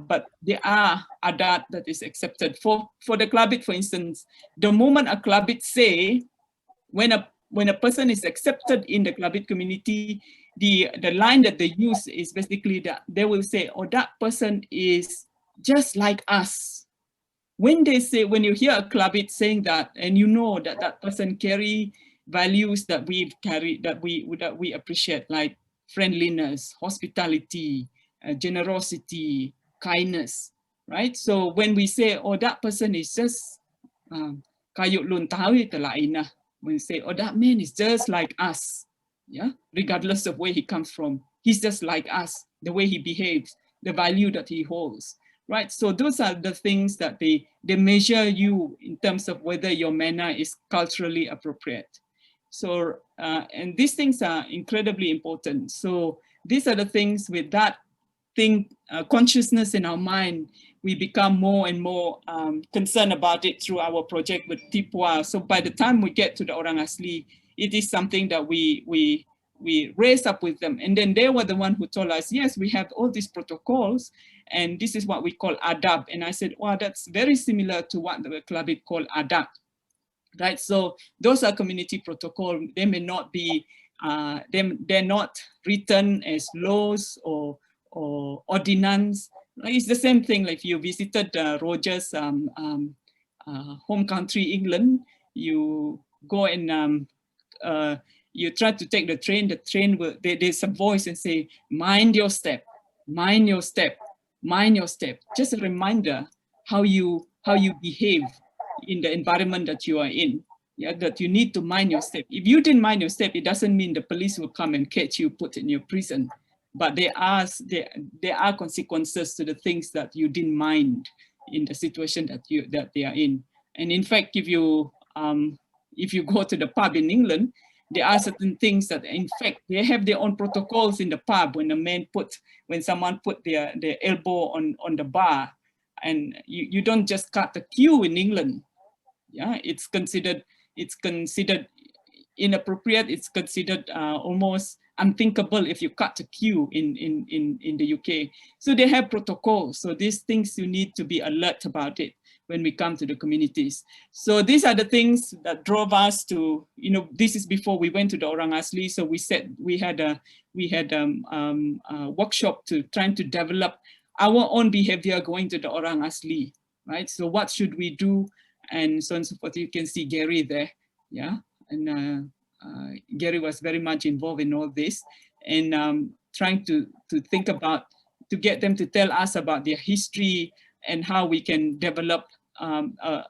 but there are adat that is accepted. For the Kelabit, for instance, the moment a Kelabit say, when a person is accepted in the Kelabit community, the line that they use is basically that they will say, oh, that person is just like us. When they say, when you hear a Kelabit saying that, and you know that that person carry values that we've carried, that we appreciate, like friendliness, hospitality, generosity, kindness, right? So when we say, oh, that person is just kayut lun tawi talaina, when we say, oh, that man is just like us, yeah, regardless of where he comes from, he's just like us, the way he behaves, the value that he holds, right? So those are the things that they measure you in terms of whether your manner is culturally appropriate. So, and these things are incredibly important. So these are the things, with that thing, consciousness in our mind, we become more and more concerned about it through our project with Tipwa. So by the time we get to the Orang Asli, it is something that we raised up with them. And then they were the one who told us, yes, we have all these protocols, and this is what we call adab. And I said, wow, that's very similar to what the Kelabit call adab, right? So those are community protocol. They may not be, they're not written as laws or ordinance. It's the same thing. Like if you visited Roger's home country, England, you go and you try to take the train will, there's a voice and say, mind your step, mind your step, mind your step. Just a reminder how you behave in the environment that you are in. Yeah, that you need to mind your step. If you didn't mind your step, it doesn't mean the police will come and catch you, put in your prison. But there are consequences to the things that you didn't mind in the situation that they are in. And in fact, if you go to the pub in England, there are certain things that, in fact, they have their own protocols in the pub. When someone put their elbow on the bar, and you don't just cut the queue in England. Yeah, it's considered inappropriate. It's considered almost unthinkable if you cut a queue in the UK. So they have protocols. So these things, you need to be alert about it when we come to the communities. So these are the things that drove us to, this is before we went to the Orang Asli. So we had a workshop to trying to develop our own behavior going to the Orang Asli, right? So what should we do, and so on and so forth. You can see Gary there, yeah, and Gary was very much involved in all this, and trying to think about, to get them to tell us about their history and how we can develop a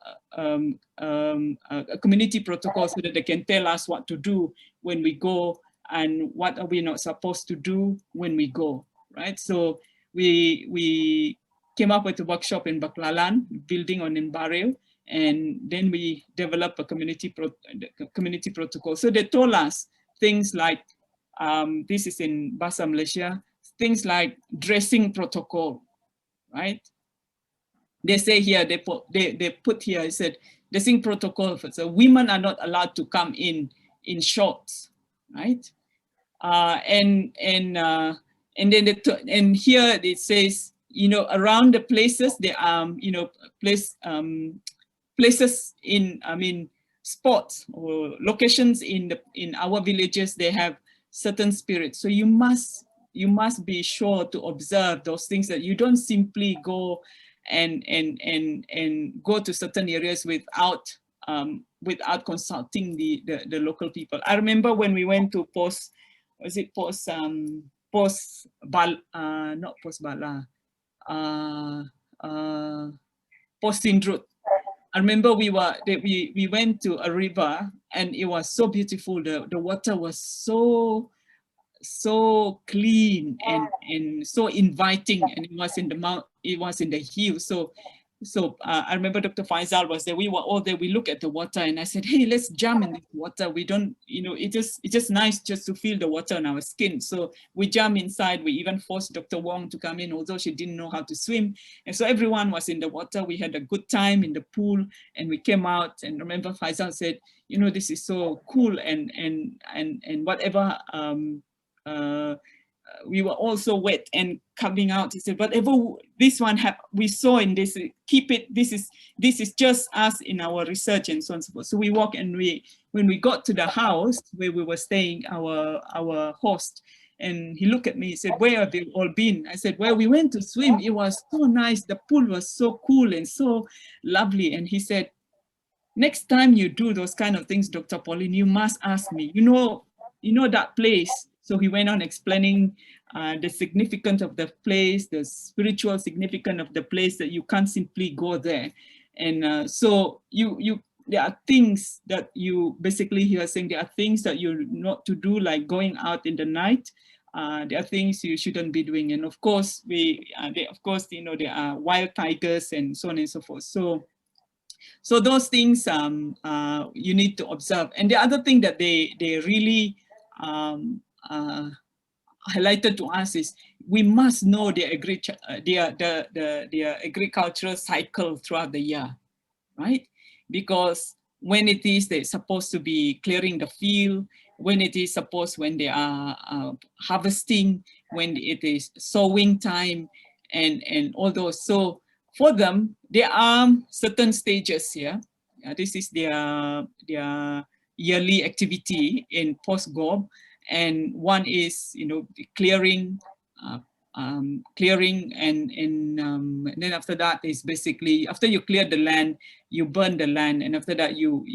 community protocol so that they can tell us what to do when we go and what are we not supposed to do when we go, right? So we came up with a workshop in Baclalan, building on Mbaril, and then we developed a community protocol. So they told us things like, this is in Bahasa Malaysia, things like dressing protocol, right? They say here, they put here, I said, dressing protocol, so women are not allowed to come in shorts, right? And then and here it says, you know, around the places, there are, you know, places in, I mean, spots or locations in our villages, they have certain spirits. So you must be sure to observe those things, that you don't simply go and go to certain areas without consulting the local people. I remember when we went to Post Sindrut. I remember we went to a river and it was so beautiful. The water was so clean and so inviting, and it was in the hill. So I remember Dr. Faisal was there. We were all there. We look at the water, and I said, "Hey, let's jump in the water." We don't, you know, it's just nice just to feel the water on our skin. So we jump inside. We even forced Dr. Wong to come in, although she didn't know how to swim. And so everyone was in the water. We had a good time in the pool, and we came out. And remember, Faisal said, "You know, this is so cool," and whatever. We were also wet and coming out. He said, whatever this one we saw in this, keep it. This is just us in our research and so on and so forth. So we walk, and when we got to the house where we were staying, our host, and he looked at me, he said, "Where have they all been?" I said, "Well, we went to swim. It was so nice. The pool was so cool and so lovely." And he said, "Next time you do those kind of things, Dr. Pauline, you must ask me. You know that place." So he went on explaining the significance of the place, the spiritual significance of the place, that you can't simply go there. And so there are things that you basically, he was saying, there are things that you're not to do, like going out in the night. There are things you shouldn't be doing. And of course, you know, there are wild tigers and so on and so forth. So those things you need to observe. And the other thing that they really highlighted to us is we must know their agricultural cycle throughout the year, right? Because when it is they're supposed to be clearing the field, when it is supposed, when they are harvesting, when it is sowing time, and all those. So for them, there are certain stages here. This is their yearly activity in post-GOB. And one is, you know, clearing, and then after that is basically, after you clear the land, you burn the land, and after that you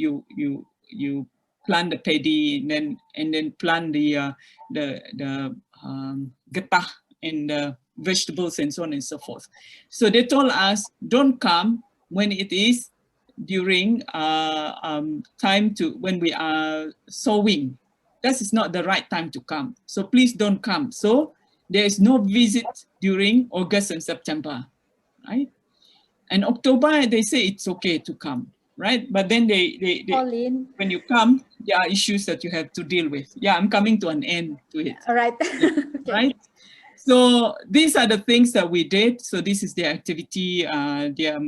plant the paddy, and then plant the getah and the vegetables and so on and so forth. So they told us, don't come when it is during time to when we are sowing. That is not the right time to come. So please don't come. So there is no visit during August and September, right? And October, they say it's okay to come, right? But then they when you come, there are issues that you have to deal with. Yeah, I'm coming to an end to it. All right. Okay. Right? So these are the things that we did. So this is their activity, their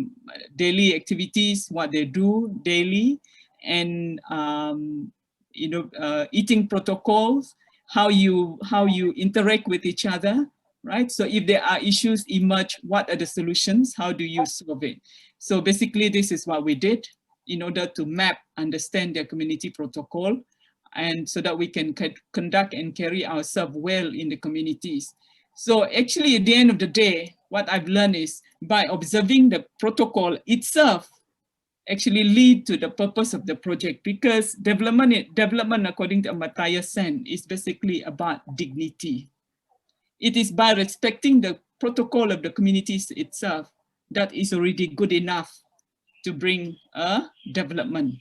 daily activities, what they do daily, and you know, eating protocols, how you interact with each other, right? So if there are issues emerge, what are the solutions? How do you solve it? So basically, this is what we did in order to map, understand their community protocol, and so that we can conduct and carry ourselves well in the communities. So actually, at the end of the day, what I've learned is by observing the protocol itself actually lead to the purpose of the project, because development according to Amartya Sen is basically about dignity. It is by respecting the protocol of the communities itself that is already good enough to bring a development.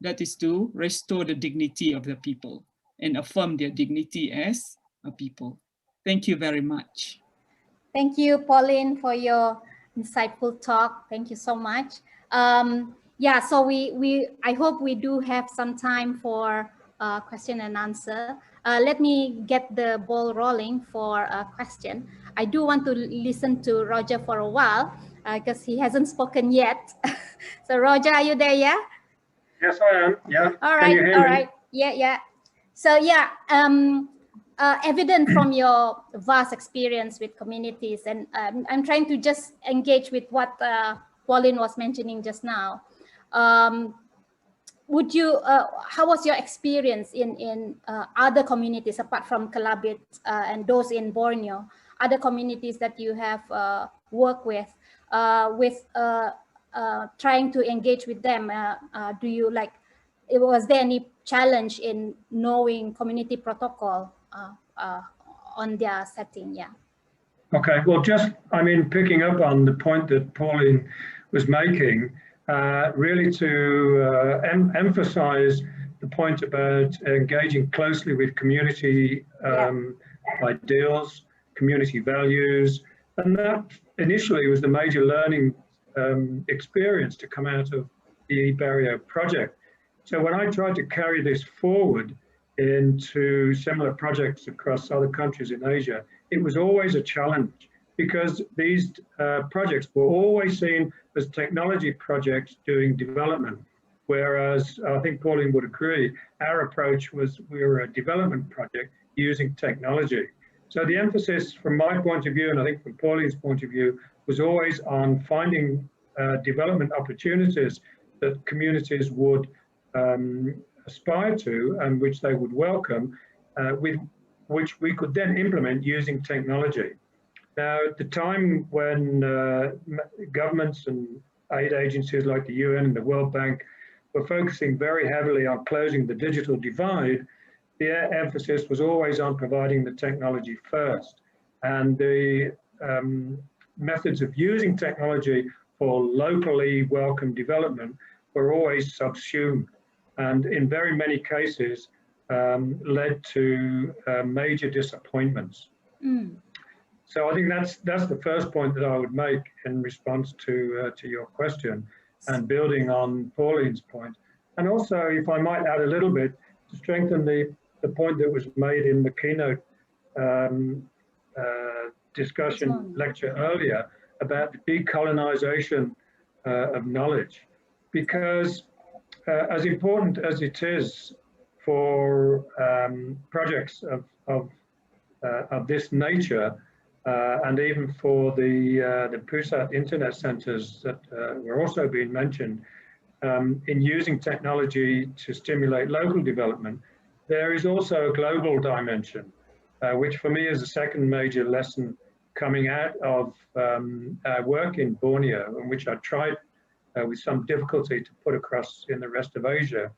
That is to restore the dignity of the people and affirm their dignity as a people. Thank you very much. Thank you, Pauline, for your insightful talk. Thank you so much. Yeah, so I hope we do have some time for question and answer. Let me get the ball rolling for a question. I do want to listen to Roger for a while because he hasn't spoken yet. So Roger, are you there? Yeah. Yes, I am. Yeah. All right. All right. Yeah. Yeah. So yeah. Evident from your vast experience with communities, and I'm trying to just engage with what Pauline was mentioning just now. Would you? How was your experience in other communities apart from Kelabit and those in Borneo? Other communities that you have worked with trying to engage with them? Do you like? Was there any challenge in knowing community protocol on their setting? Yeah. Okay, well, picking up on the point that Pauline was making, really to emphasize the point about engaging closely with community ideals, community values, and that initially was the major learning experience to come out of the eBarrio project. So when I tried to carry this forward into similar projects across other countries in Asia, it was always a challenge because these projects were always seen as technology projects doing development. Whereas I think Pauline would agree, our approach was we were a development project using technology. So the emphasis from my point of view, and I think from Pauline's point of view, was always on finding development opportunities that communities would aspire to and which they would welcome, which we could then implement using technology. Now, at the time when governments and aid agencies like the UN and the World Bank were focusing very heavily on closing the digital divide, the emphasis was always on providing the technology first. And the methods of using technology for locally welcome development were always subsumed, and in very many cases led to major disappointments. So I think that's the first point that I would make in response to your question, and building on Pauline's point. And also, if I might add a little bit to strengthen the point that was made in the keynote discussion lecture earlier about the decolonization of knowledge, because as important as it is for projects of this nature, and even for the Pusat internet centers that were also being mentioned, in using technology to stimulate local development, there is also a global dimension, which for me is the second major lesson coming out of our work in Borneo, and which I tried with some difficulty to put across in the rest of Asia.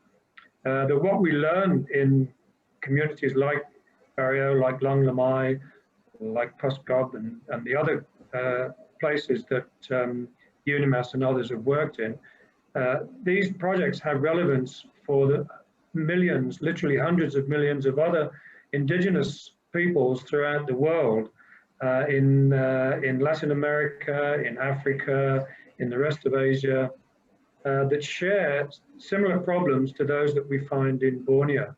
That what we learn in communities like Barrio, like Long Lamai, like Puskov, and the other places that UNIMAS and others have worked in, these projects have relevance for the millions, literally hundreds of millions of other indigenous peoples throughout the world, in Latin America, in Africa, in the rest of Asia, that share similar problems to those that we find in Borneo.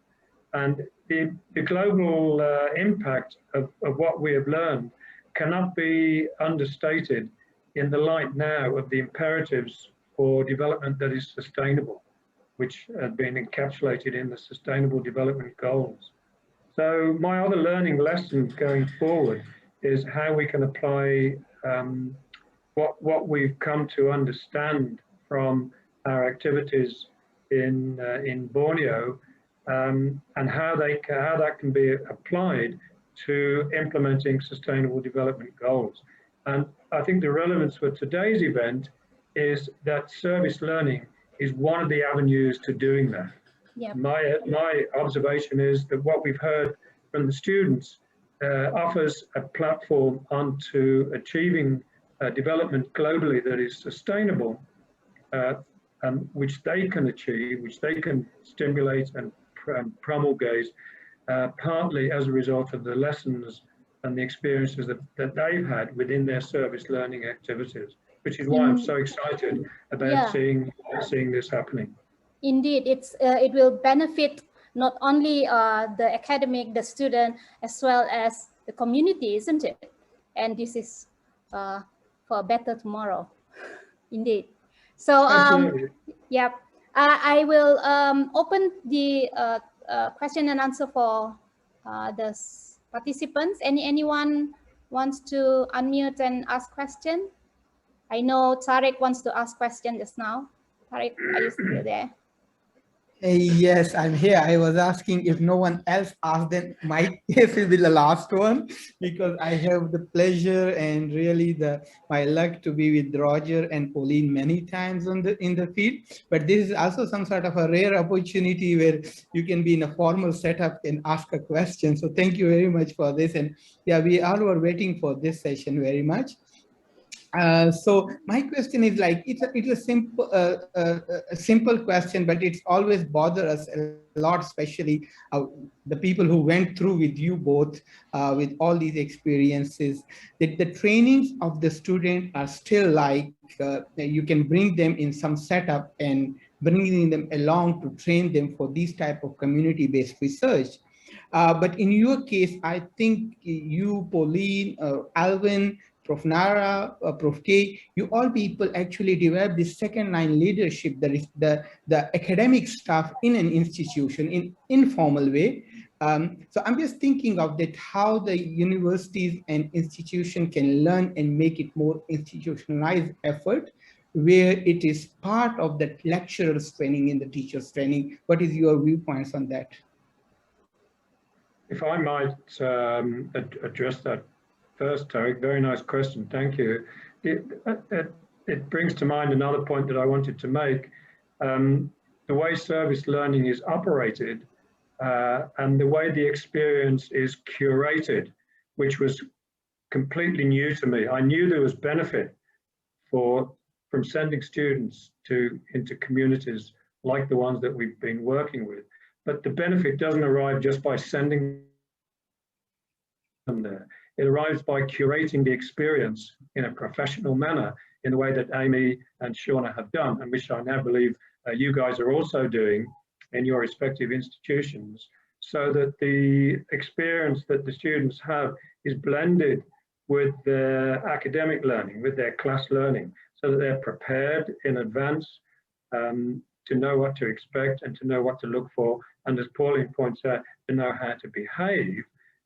And the global impact of what we have learned cannot be understated in the light now of the imperatives for development that is sustainable, which have been encapsulated in the Sustainable Development Goals. So my other learning lesson going forward is how we can apply what we've come to understand from our activities in Borneo, and how that can be applied to implementing Sustainable Development Goals. And I think the relevance for today's event is that service learning is one of the avenues to doing that. Yep. My observation is that what we've heard from the students offers a platform onto achieving development globally that is sustainable, and which they can achieve, which they can stimulate and promulgate, partly as a result of the lessons and the experiences that they've had within their service learning activities, which is why I'm so excited about seeing this happening. Indeed, it will benefit not only the academic, the student, as well as the community, isn't it? And this is for a better tomorrow. Indeed. So yeah, I will open the question and answer for the participants. Anyone wants to unmute and ask question? I know Tariq wants to ask question just now. Tariq, are you still there? Yes, I'm here. I was asking if no one else asked, then my case will be the last one, because I have the pleasure and really my luck to be with Roger and Pauline many times in the field. But this is also some sort of a rare opportunity where you can be in a formal setup and ask a question. So thank you very much for this. And yeah, we all were waiting for this session very much. So my question is like, it's a simple question, but it's always bothered us a lot, especially the people who went through with you both, with all these experiences, that the trainings of the student are still like, you can bring them in some setup and bringing them along to train them for these type of community-based research. But in your case, I think you, Pauline, Alvin, Prof. Nara, Prof. K, you all people actually develop this second line leadership, that is the academic staff in an institution in informal way. So I'm just thinking of that, how the universities and institution can learn and make it more institutionalized effort, where it is part of that lecturer's training and the teacher's training. What is your viewpoints on that? If I might address that first, Tariq, very nice question, thank you. It brings to mind another point that I wanted to make. The way service learning is operated and the way the experience is curated, which was completely new to me. I knew there was benefit from sending students into communities like the ones that we've been working with, but the benefit doesn't arrive just by sending them there. It arrives by curating the experience in a professional manner, in the way that Amy and Shauna have done, and which I now believe you guys are also doing in your respective institutions, so that the experience that the students have is blended with their academic learning, with their class learning, so that they're prepared in advance to know what to expect and to know what to look for, and as Pauline points out, to know how to behave.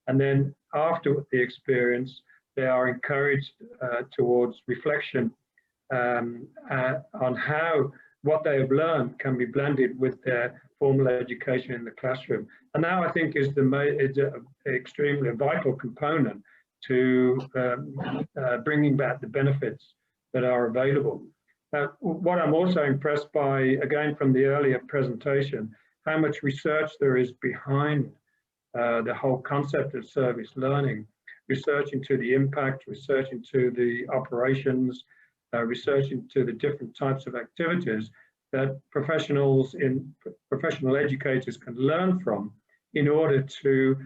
And then after the experience, they are encouraged towards reflection on how what they have learned can be blended with their formal education in the classroom. And that, I think, is an extremely vital component to bringing back the benefits that are available. What I'm also impressed by, again, from the earlier presentation, how much research there is behind the whole concept of service learning, research into the impact, research into the operations, research into the different types of activities that professional educators can learn from in order to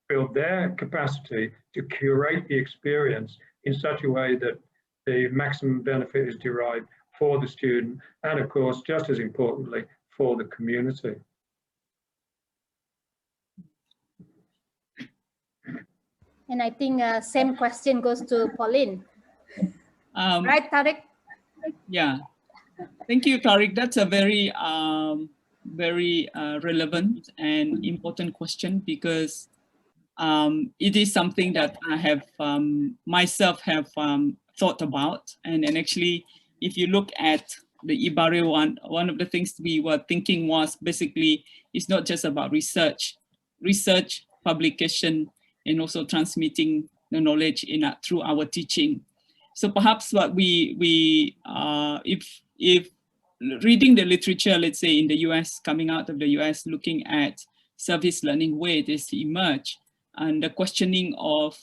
build their capacity to curate the experience in such a way that the maximum benefit is derived for the student and, of course, just as importantly, for the community. And I think same question goes to Pauline. Right, Tariq? Yeah, thank you, Tariq. That's a very, very relevant and important question, because it is something that I have myself have thought about. And actually, if you look at the IBARE one of the things we were thinking was basically, it's not just about research, publication, and also transmitting the knowledge in through our teaching. So perhaps what if reading the literature, let's say in the US, coming out of the US, looking at service learning, where this emerged, and the questioning of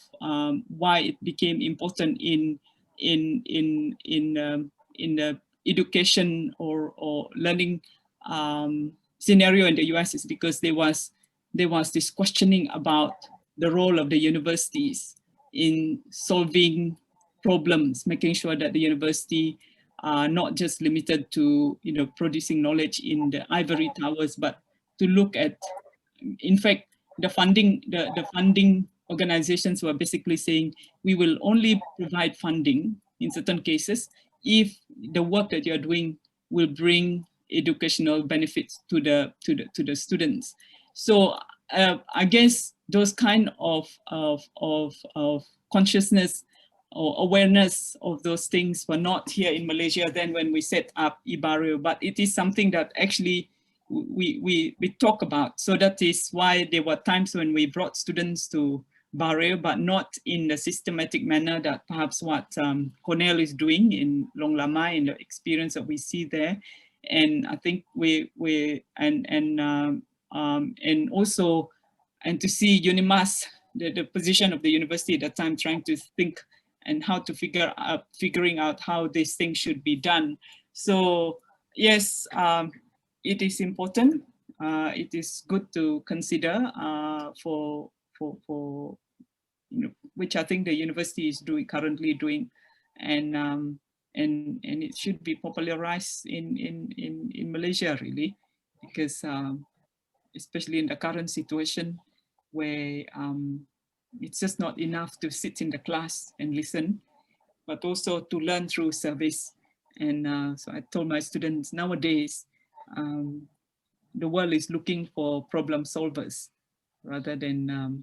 why it became important in the education or learning scenario in the US is because there was this questioning about the role of the universities in solving problems, making sure that the university are not just limited to producing knowledge in the ivory towers, but to look at, in fact, the funding organizations were basically saying we will only provide funding in certain cases if the work that you're doing will bring educational benefits to the students. So I guess those kind of consciousness or awareness of those things were not here in Malaysia then when we set up e-Barrio, but it is something that actually we talk about. So that is why there were times when we brought students to Barrio, but not in the systematic manner that perhaps what Cornell is doing in Long Lamai and the experience that we see there. And I think and also to see UNIMAS, the position of the university at that time, trying to think and how to figuring out how this thing should be done. So yes, it is important. It is good to consider for which I think the university is currently doing, and it should be popularized in Malaysia really, because especially in the current situation where it's just not enough to sit in the class and listen, but also to learn through service. And so I told my students nowadays, the world is looking for problem solvers rather than,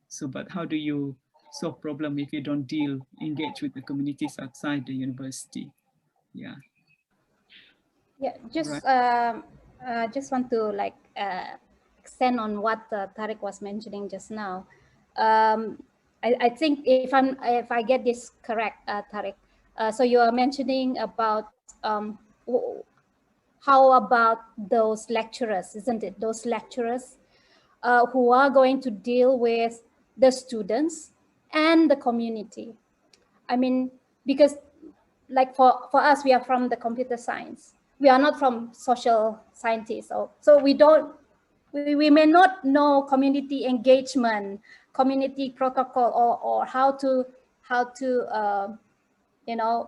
so but how do you solve problem if you don't engage with the communities outside the university? Yeah. Yeah, just Right. just want to extend on what Tariq was mentioning just now. I think if I get this correct, Tariq, so you are mentioning about how about those lecturers, isn't it? Those lecturers who are going to deal with the students and the community. I mean, because like for us, we are from the computer science. We are not from social scientists. So we may not know community engagement, community protocol, or how to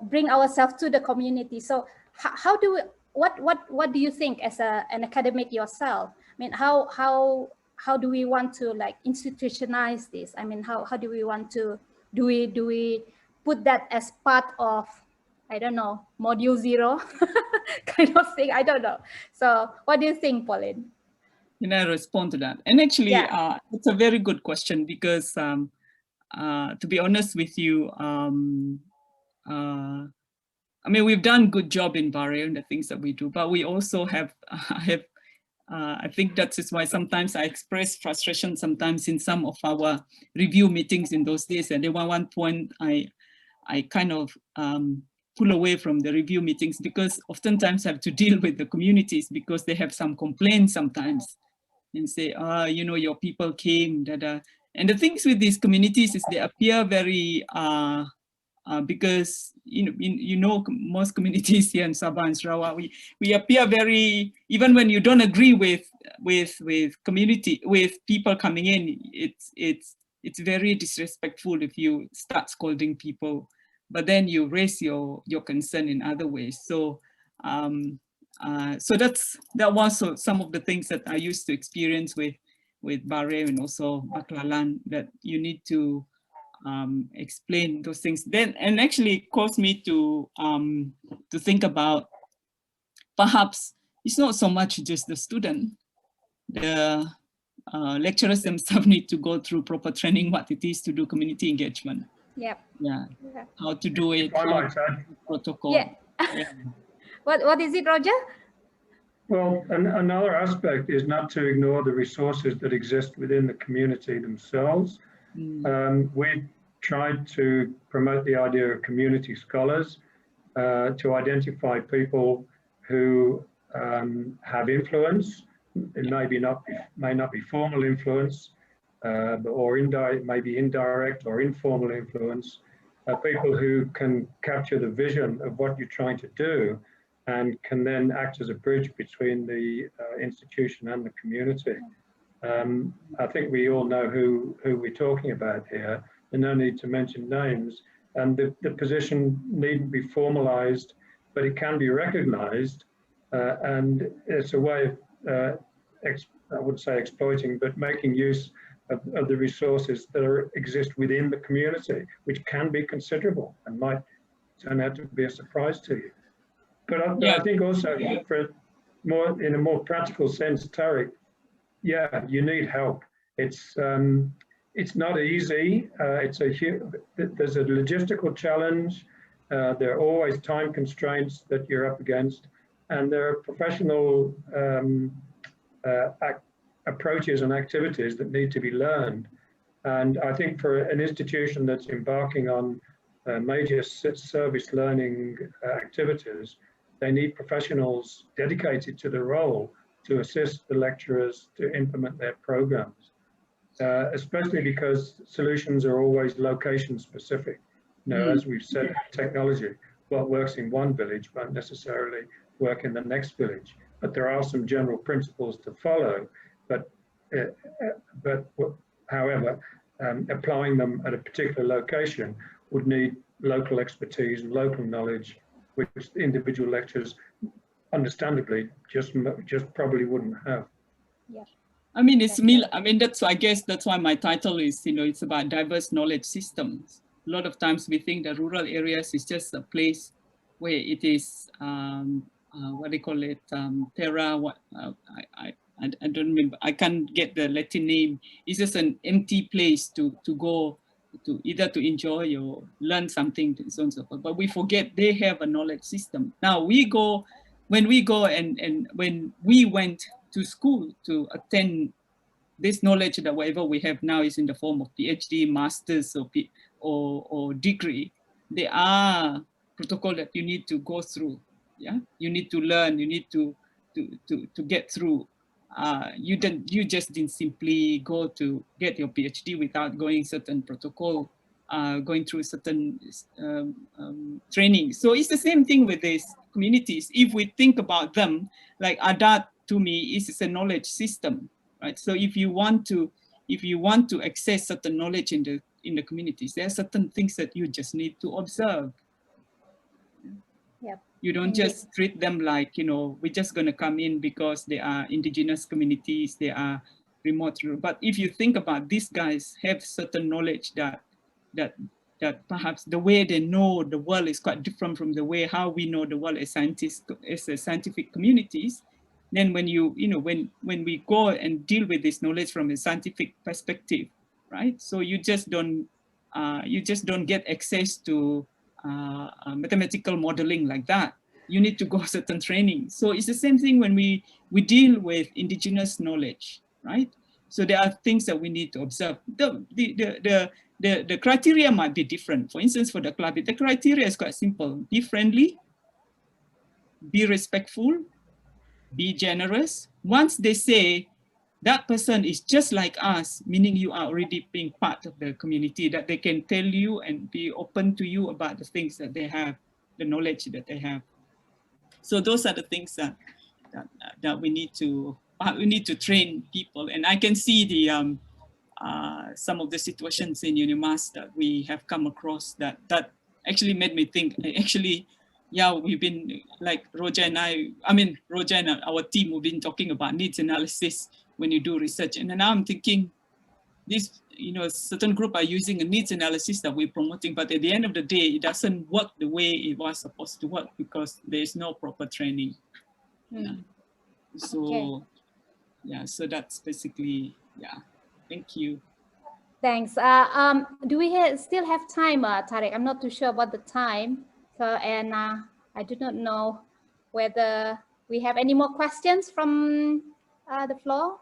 bring ourselves to the community. So how do we, what do you think as an academic yourself? I mean, how do we want to institutionalize this? I mean, how do we want to, do we put that as part of, I don't know, module 0 kind of thing? I don't know. So what do you think, Pauline? Can I respond to that? And actually, it's a very good question because to be honest with you, I mean, we've done good job in Barrio and the things that we do, but we also have I think that is why sometimes I express frustration sometimes in some of our review meetings in those days. And at one point, I kind of pull away from the review meetings because oftentimes I have to deal with the communities because they have some complaints sometimes and say, your people came, and the things with these communities is they appear very, because most communities here in Sabah and Sarawak, we appear very, even when you don't agree with community, with people coming in, it's very disrespectful if you start scolding people, but then you raise your concern in other ways. So so that was some of the things that I used to experience with Barrio and also Baklalan, that you need to explain those things. Then, and actually caused me to think about, perhaps it's not so much just the student, the lecturers themselves need to go through proper training, what it is to do community engagement. Yeah. How to do it, protocol. Yeah. What is it, Roger? Well, another aspect is not to ignore the resources that exist within the community themselves. tried to promote the idea of community scholars to identify people who have influence. It may not be formal influence, or indirect, maybe indirect or informal influence. People who can capture the vision of what you're trying to do and can then act as a bridge between the institution and the community. I think we all know who we're talking about here, and no need to mention names. And the position needn't be formalized, but it can be recognized. And it's a way of, I wouldn't say exploiting, but making use of the resources that exist within the community, which can be considerable and might turn out to be a surprise to you. But I think also, in a more practical sense, Tariq, yeah, you need help. It's not easy. There's a logistical challenge. There are always time constraints that you're up against, and there are professional approaches and activities that need to be learned. And I think for an institution that's embarking on major service learning activities, they need professionals dedicated to the role to assist the lecturers to implement their programs, especially because solutions are always location specific. You know, as we've said, technology, what works in one village won't necessarily work in the next village, but there are some general principles to follow. But however, applying them at a particular location would need local expertise and local knowledge, which individual lecturers, understandably, just probably wouldn't have. Yeah. I mean, I guess that's why my title is, it's about diverse knowledge systems. A lot of times we think that rural areas is just a place where it is, what they call it, terra, I don't remember, I can't get the Latin name. It's just an empty place to go to either to enjoy or learn something, and so on and so forth. But we forget they have a knowledge system. Now when we went to school to attend this knowledge, that whatever we have now is in the form of PhD, masters, or degree. There are protocol that you need to go through. Yeah, you need to learn. You need to get through. You just didn't simply go to get your PhD without going certain protocol, going through certain training. So it's the same thing with these communities. If we think about them, like Adat to me is a knowledge system, right? So if you want to access certain knowledge in the communities, there are certain things that you just need to observe. Yep. You don't just treat them like, we're just going to come in because they are indigenous communities, they are remote. But if you think about these guys have certain knowledge that perhaps the way they know the world is quite different from the way how we know the world as scientists, as scientific communities. Then when when we go and deal with this knowledge from a scientific perspective, right? So you just don't get access to mathematical modeling like that. You need to go certain training. So it's the same thing when we deal with indigenous knowledge, right? So there are things that we need to observe. The criteria might be different. For instance, for the club, the criteria is quite simple: be friendly, be respectful, be generous. Once they say that person is just like us, meaning you are already being part of the community, that they can tell you and be open to you about the things that they have, the knowledge that they have. So those are the things that we need to train people. And I can see the some of the situations in UNIMAS that we have come across that actually made me think, actually, yeah, we've been, like Roger and Roger and our team, we've been talking about needs analysis when you do research. And then now I'm thinking, this, certain group are using a needs analysis that we're promoting, but at the end of the day, it doesn't work the way it was supposed to work because there's no proper training. Yeah. So, okay. Yeah, so that's basically, yeah. Thank you. Thanks. Do we still have time, Tariq? I'm not too sure about the time. So, and I do not know whether we have any more questions from the floor.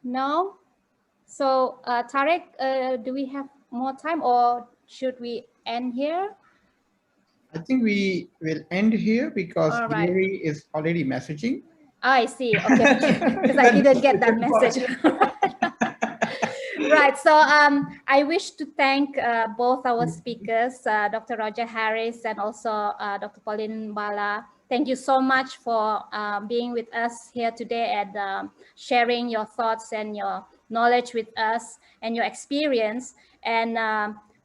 No? So Tarek, do we have more time or should we end here? I think we will end here because All right. Gary is already messaging. I see. Okay, because I didn't get that message. Right. So I wish to thank both our speakers, Dr. Roger Harris and also Dr. Pauline Bala. Thank you so much for being with us here today and sharing your thoughts and your knowledge with us and your experience. And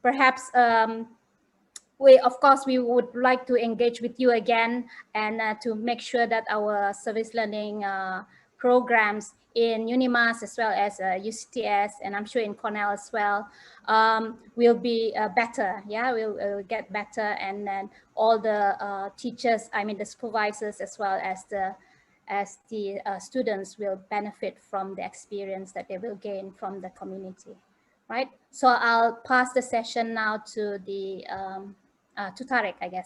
perhaps of course, we would like to engage with you again and to make sure that our service learning programs in UNIMAS as well as UCTS, and I'm sure in Cornell as well, will be better. Yeah, we'll get better, and then all the teachers, I mean the supervisors as well as the students will benefit from the experience that they will gain from the community. Right. So I'll pass the session now to the to Tarek, I guess.